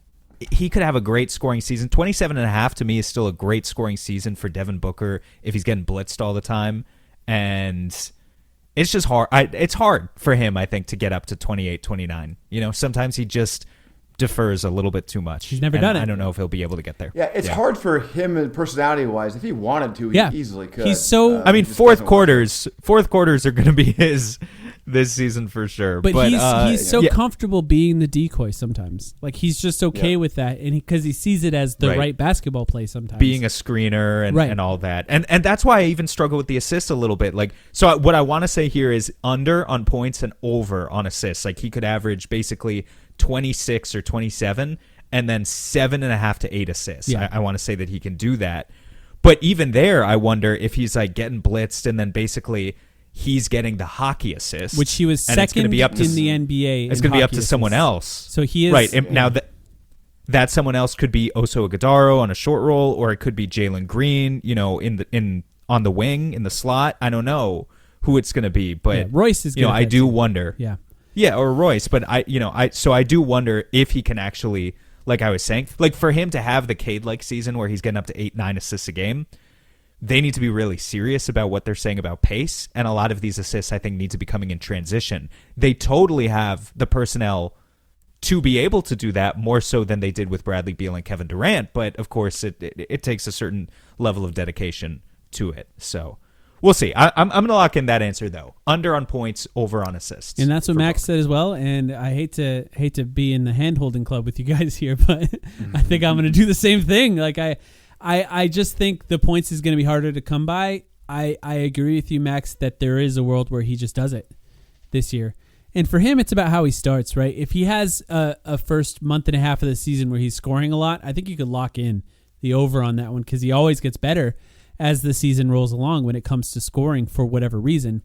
he could have a great scoring season. 27.5 to me is still a great scoring season for Devin Booker if he's getting blitzed all the time. And it's just hard. It's hard for him, I think, to get up to 28, 29. Sometimes he just defers a little bit too much. He's never done it. I don't know if he'll be able to get there. Yeah, it's hard for him personality-wise. If he wanted to, he easily could. He's so. I mean, fourth quarters are going to be his this season for sure. But he's so comfortable being the decoy sometimes. Like he's just okay with that, and because he sees it as the right basketball play sometimes. Being a screener and all that, and that's why I even struggle with the assists a little bit. Like, so what I want to say here is under on points and over on assists. Like he could average basically 26 or 27, and then 7.5 to 8 assists. Yeah. I want to say that he can do that. But even there, I wonder if he's like getting blitzed and then basically he's getting the hockey assist, which he was second in the NBA. It's going to be up to someone else. So he is right now that someone else could be Oso Ighodaro on a short roll, or it could be Jalen Green, on the wing in the slot. I don't know who it's going to be, but Royce is. I do wonder. Yeah, or Royce, but I do wonder if he can actually, like I was saying, like for him to have the Cade-like season where he's getting up to 8-9 assists a game. They need to be really serious about what they're saying about pace, and a lot of these assists, I think, need to be coming in transition. They totally have the personnel to be able to do that, more so than they did with Bradley Beal and Kevin Durant, but of course it takes a certain level of dedication to it. So we'll see. I'm going to lock in that answer, though. Under on points, over on assists. And that's what Max said as well, and I hate to be in the hand-holding club with you guys here, but I think I'm going to do the same thing. Like I just think the points is going to be harder to come by. I agree with you, Max, that there is a world where he just does it this year. And for him, it's about how he starts, right? If he has a first month and a half of the season where he's scoring a lot, I think you could lock in the over on that one because he always gets better as the season rolls along when it comes to scoring for whatever reason.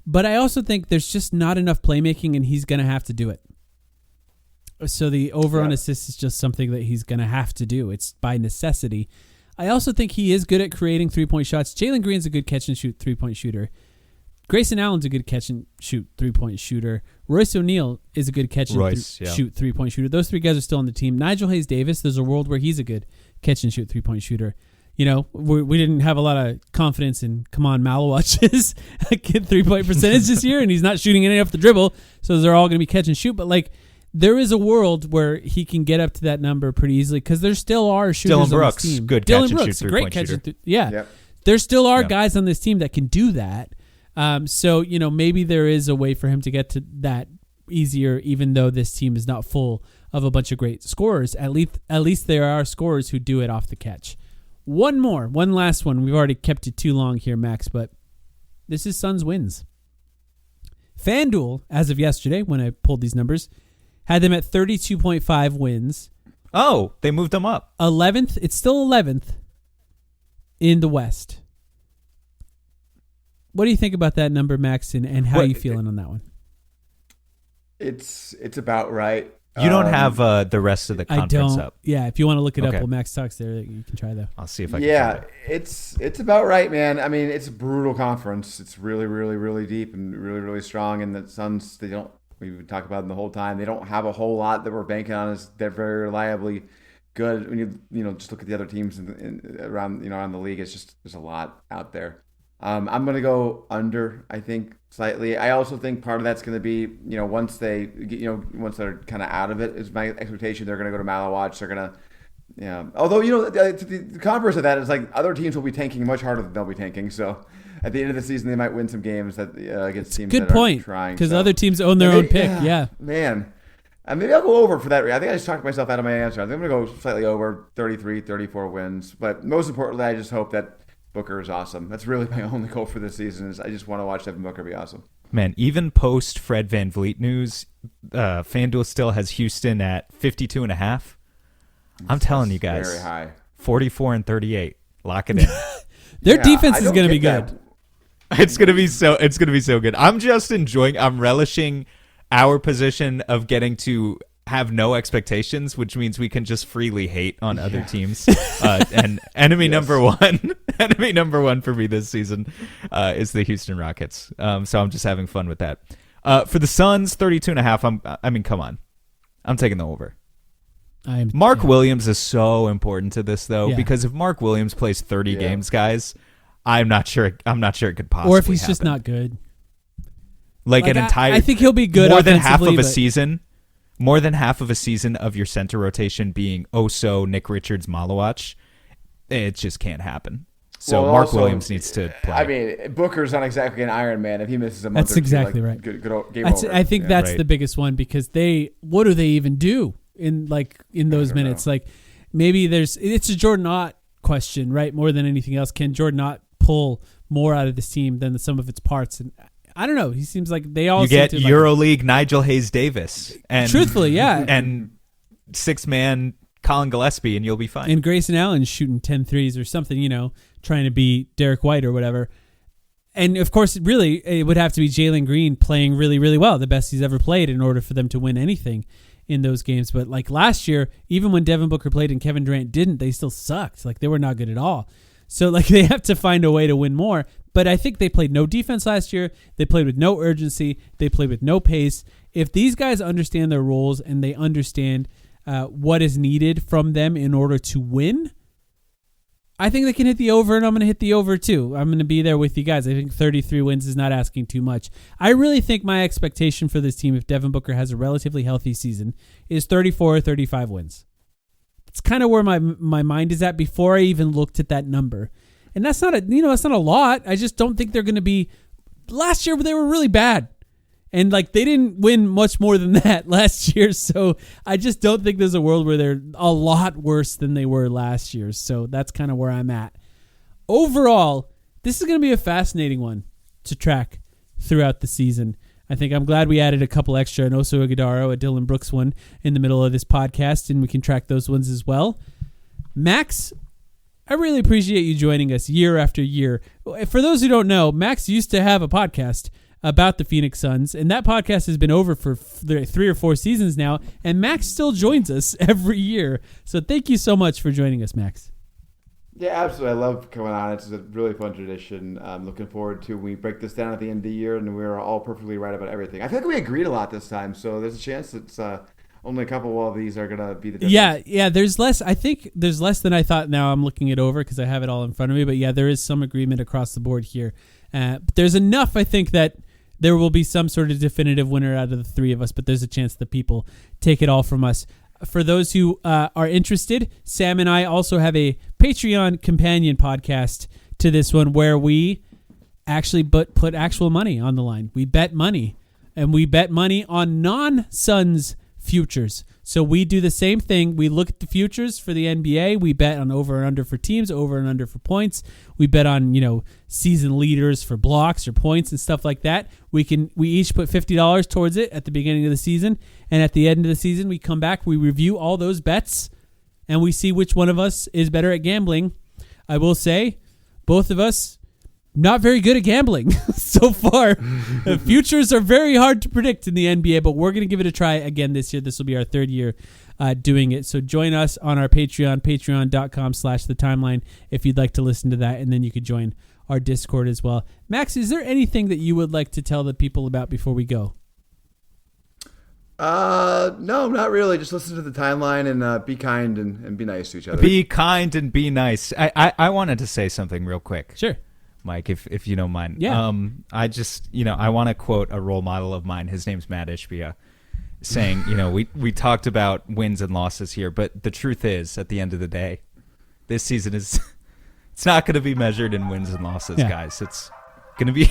But I also think there's just not enough playmaking, and he's going to have to do it. So the over on assists is just something that he's going to have to do. It's by necessity. I also think he is good at creating three-point shots. Jalen Green's a good catch-and-shoot three-point shooter. Grayson Allen's a good catch-and-shoot three-point shooter. Royce O'Neal is a good catch-and-shoot three-point shooter. Those three guys are still on the team. Nigel Hayes-Davis, there's a world where he's a good catch-and-shoot three-point shooter. We didn't have a lot of confidence in Kaman Malawach's three-point percentage this year, and he's not shooting any off the dribble, so they're all going to be catch-and-shoot. But, there is a world where he can get up to that number pretty easily because there still are shooters Dylan on Brooks, this team. good Dylan catch Brooks, and shoot, great catch shooter. Yep. There still are guys on this team that can do that. So maybe there is a way for him to get to that easier, even though this team is not full of a bunch of great scorers. At least there are scorers who do it off the catch. One last one. We've already kept it too long here, Max, but this is Suns wins. FanDuel, as of yesterday, when I pulled these numbers, had them at 32.5 wins. Oh, they moved them up. 11th. It's still 11th in the West. What do you think about that number, Max, and how are you feeling on that one? It's about right. You don't have the rest of the conference up. Yeah, if you want to look it up while Max talks there, you can try that. I'll see if I can. Yeah, it's about right, man. I mean, it's a brutal conference. It's really, really, really deep and really, really strong. And the Suns, we've talked about them the whole time. They don't have a whole lot that we're banking on. They're very reliably good. When you just look at the other teams around the league, it's just there's a lot out there. I'm going to go under, I think, slightly. I also think part of that's going to be, once they're kind of out of it, is my expectation they're going to go to Malawach. They're going to, although, the converse of that is like other teams will be tanking much harder than they'll be tanking. So at the end of the season, they might win some games that against teams that are trying. Because other teams own their own pick. Yeah. Man. Maybe I'll go over for that. I think I just talked myself out of my answer. I think I'm going to go slightly over 33, 34 wins. But most importantly, I just hope that Booker is awesome. That's really my only goal for this season. Is I just want to watch Devin Booker be awesome. Man, even post Fred VanVleet news, FanDuel still has Houston at 52.5. I'm telling you guys, very high. 44 and 38. Lock it in. Their defense is going to be good. It's going to be so good. I'm relishing our position of getting to have no expectations, which means we can just freely hate on other teams. And enemy number one for me this season is the Houston Rockets. So I'm just having fun with that. For the Suns, 32.5. Come on. I'm taking the over. Mark Williams is so important to this though, because if Mark Williams plays 30 games, guys, I'm not sure it could possibly or if he's happen. Just not good. Like an entire I think he'll be good more than half of a season. more than half of a season of your center rotation being Oso, Nick Richards, Malawach, it just can't happen. So Mark also, Williams needs to play. I mean, Booker's not exactly an Iron Man. If he misses a month, that's exactly right. Good game over. I think that's the biggest one, because what do they even do in those minutes? Know. Like, maybe it's a Jordan Ott question, right? More than anything else, can Jordan Ott pull more out of this team than the sum of its parts? And I don't know. He seems like they all. You get EuroLeague Nigel Hayes-Davis, and truthfully, yeah, and 6-man Colin Gillespie, and you'll be fine. And Grayson Allen shooting 10 threes or something, trying to be Derek White or whatever. And of course, really, it would have to be Jalen Green playing really, really well, the best he's ever played, in order for them to win anything in those games. But like last year, even when Devin Booker played and Kevin Durant didn't, they still sucked. Like, they were not good at all. So like, they have to find a way to win more. But I think they played no defense last year. They played with no urgency. They played with no pace. If these guys understand their roles and they understand what is needed from them in order to win, I think they can hit the over, and I'm going to hit the over too. I'm going to be there with you guys. I think 33 wins is not asking too much. I really think my expectation for this team, if Devin Booker has a relatively healthy season, is 34 or 35 wins. It's kind of where my mind is at before I even looked at that number. And that's not that's not a lot. I just don't think they're going to be. Last year they were really bad. And like, they didn't win much more than that last year, so I just don't think there's a world where they're a lot worse than they were last year. So that's kind of where I'm at. Overall, this is going to be a fascinating one to track throughout the season. I think I'm glad we added a couple extra, an Oso Ighodaro, a Dylan Brooks one in the middle of this podcast, and we can track those ones as well. Max, I really appreciate you joining us year after year. For those who don't know, Max used to have a podcast about the Phoenix Suns, and that podcast has been over for 3 or 4 seasons now, and Max still joins us every year. So thank you so much for joining us, Max. Yeah, absolutely. I love coming on. It's a really fun tradition. I'm looking forward to when we break this down at the end of the year, and we're all perfectly right about everything. I feel like we agreed a lot this time, so there's a chance that only a couple of these are going to be the difference. Yeah, there's less. I think there's less than I thought. Now I'm looking it over because I have it all in front of me, but yeah, there is some agreement across the board here. But there's enough, I think, that there will be some sort of definitive winner out of the 3 of us, but there's a chance that people take it all from us. For those who are interested, Sam and I also have a Patreon companion podcast to this one where we actually put actual money on the line. We bet money, and we bet money on non-Suns futures. So we do the same thing. We look at the futures for the NBA. We bet on over and under for teams, over and under for points. We bet on, season leaders for blocks or points and stuff like that. We each put $50 towards it at the beginning of the season, and at the end of the season, we come back, we review all those bets, and we see which one of us is better at gambling. I will say, both of us not very good at gambling so far. Futures are very hard to predict in the NBA, but we're going to give it a try again this year. This will be our 3rd year doing it. So join us on our Patreon, patreon.com/thetimeline, if you'd like to listen to that, and then you could join our Discord as well. Max, is there anything that you would like to tell the people about before we go? No, not really. Just listen to the timeline and be kind and be nice to each other. Be kind and be nice. I wanted to say something real quick. Sure. Mike, if you don't mind. Yeah. I just, I want to quote a role model of mine. His name's Matt Ishbia, saying, we talked about wins and losses here, but the truth is, at the end of the day, this season it's not going to be measured in wins and losses, guys. It's going to be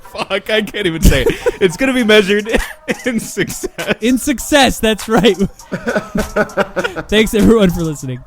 fuck, I can't even say it. It's going to be measured in success. In success, that's right. Thanks everyone for listening.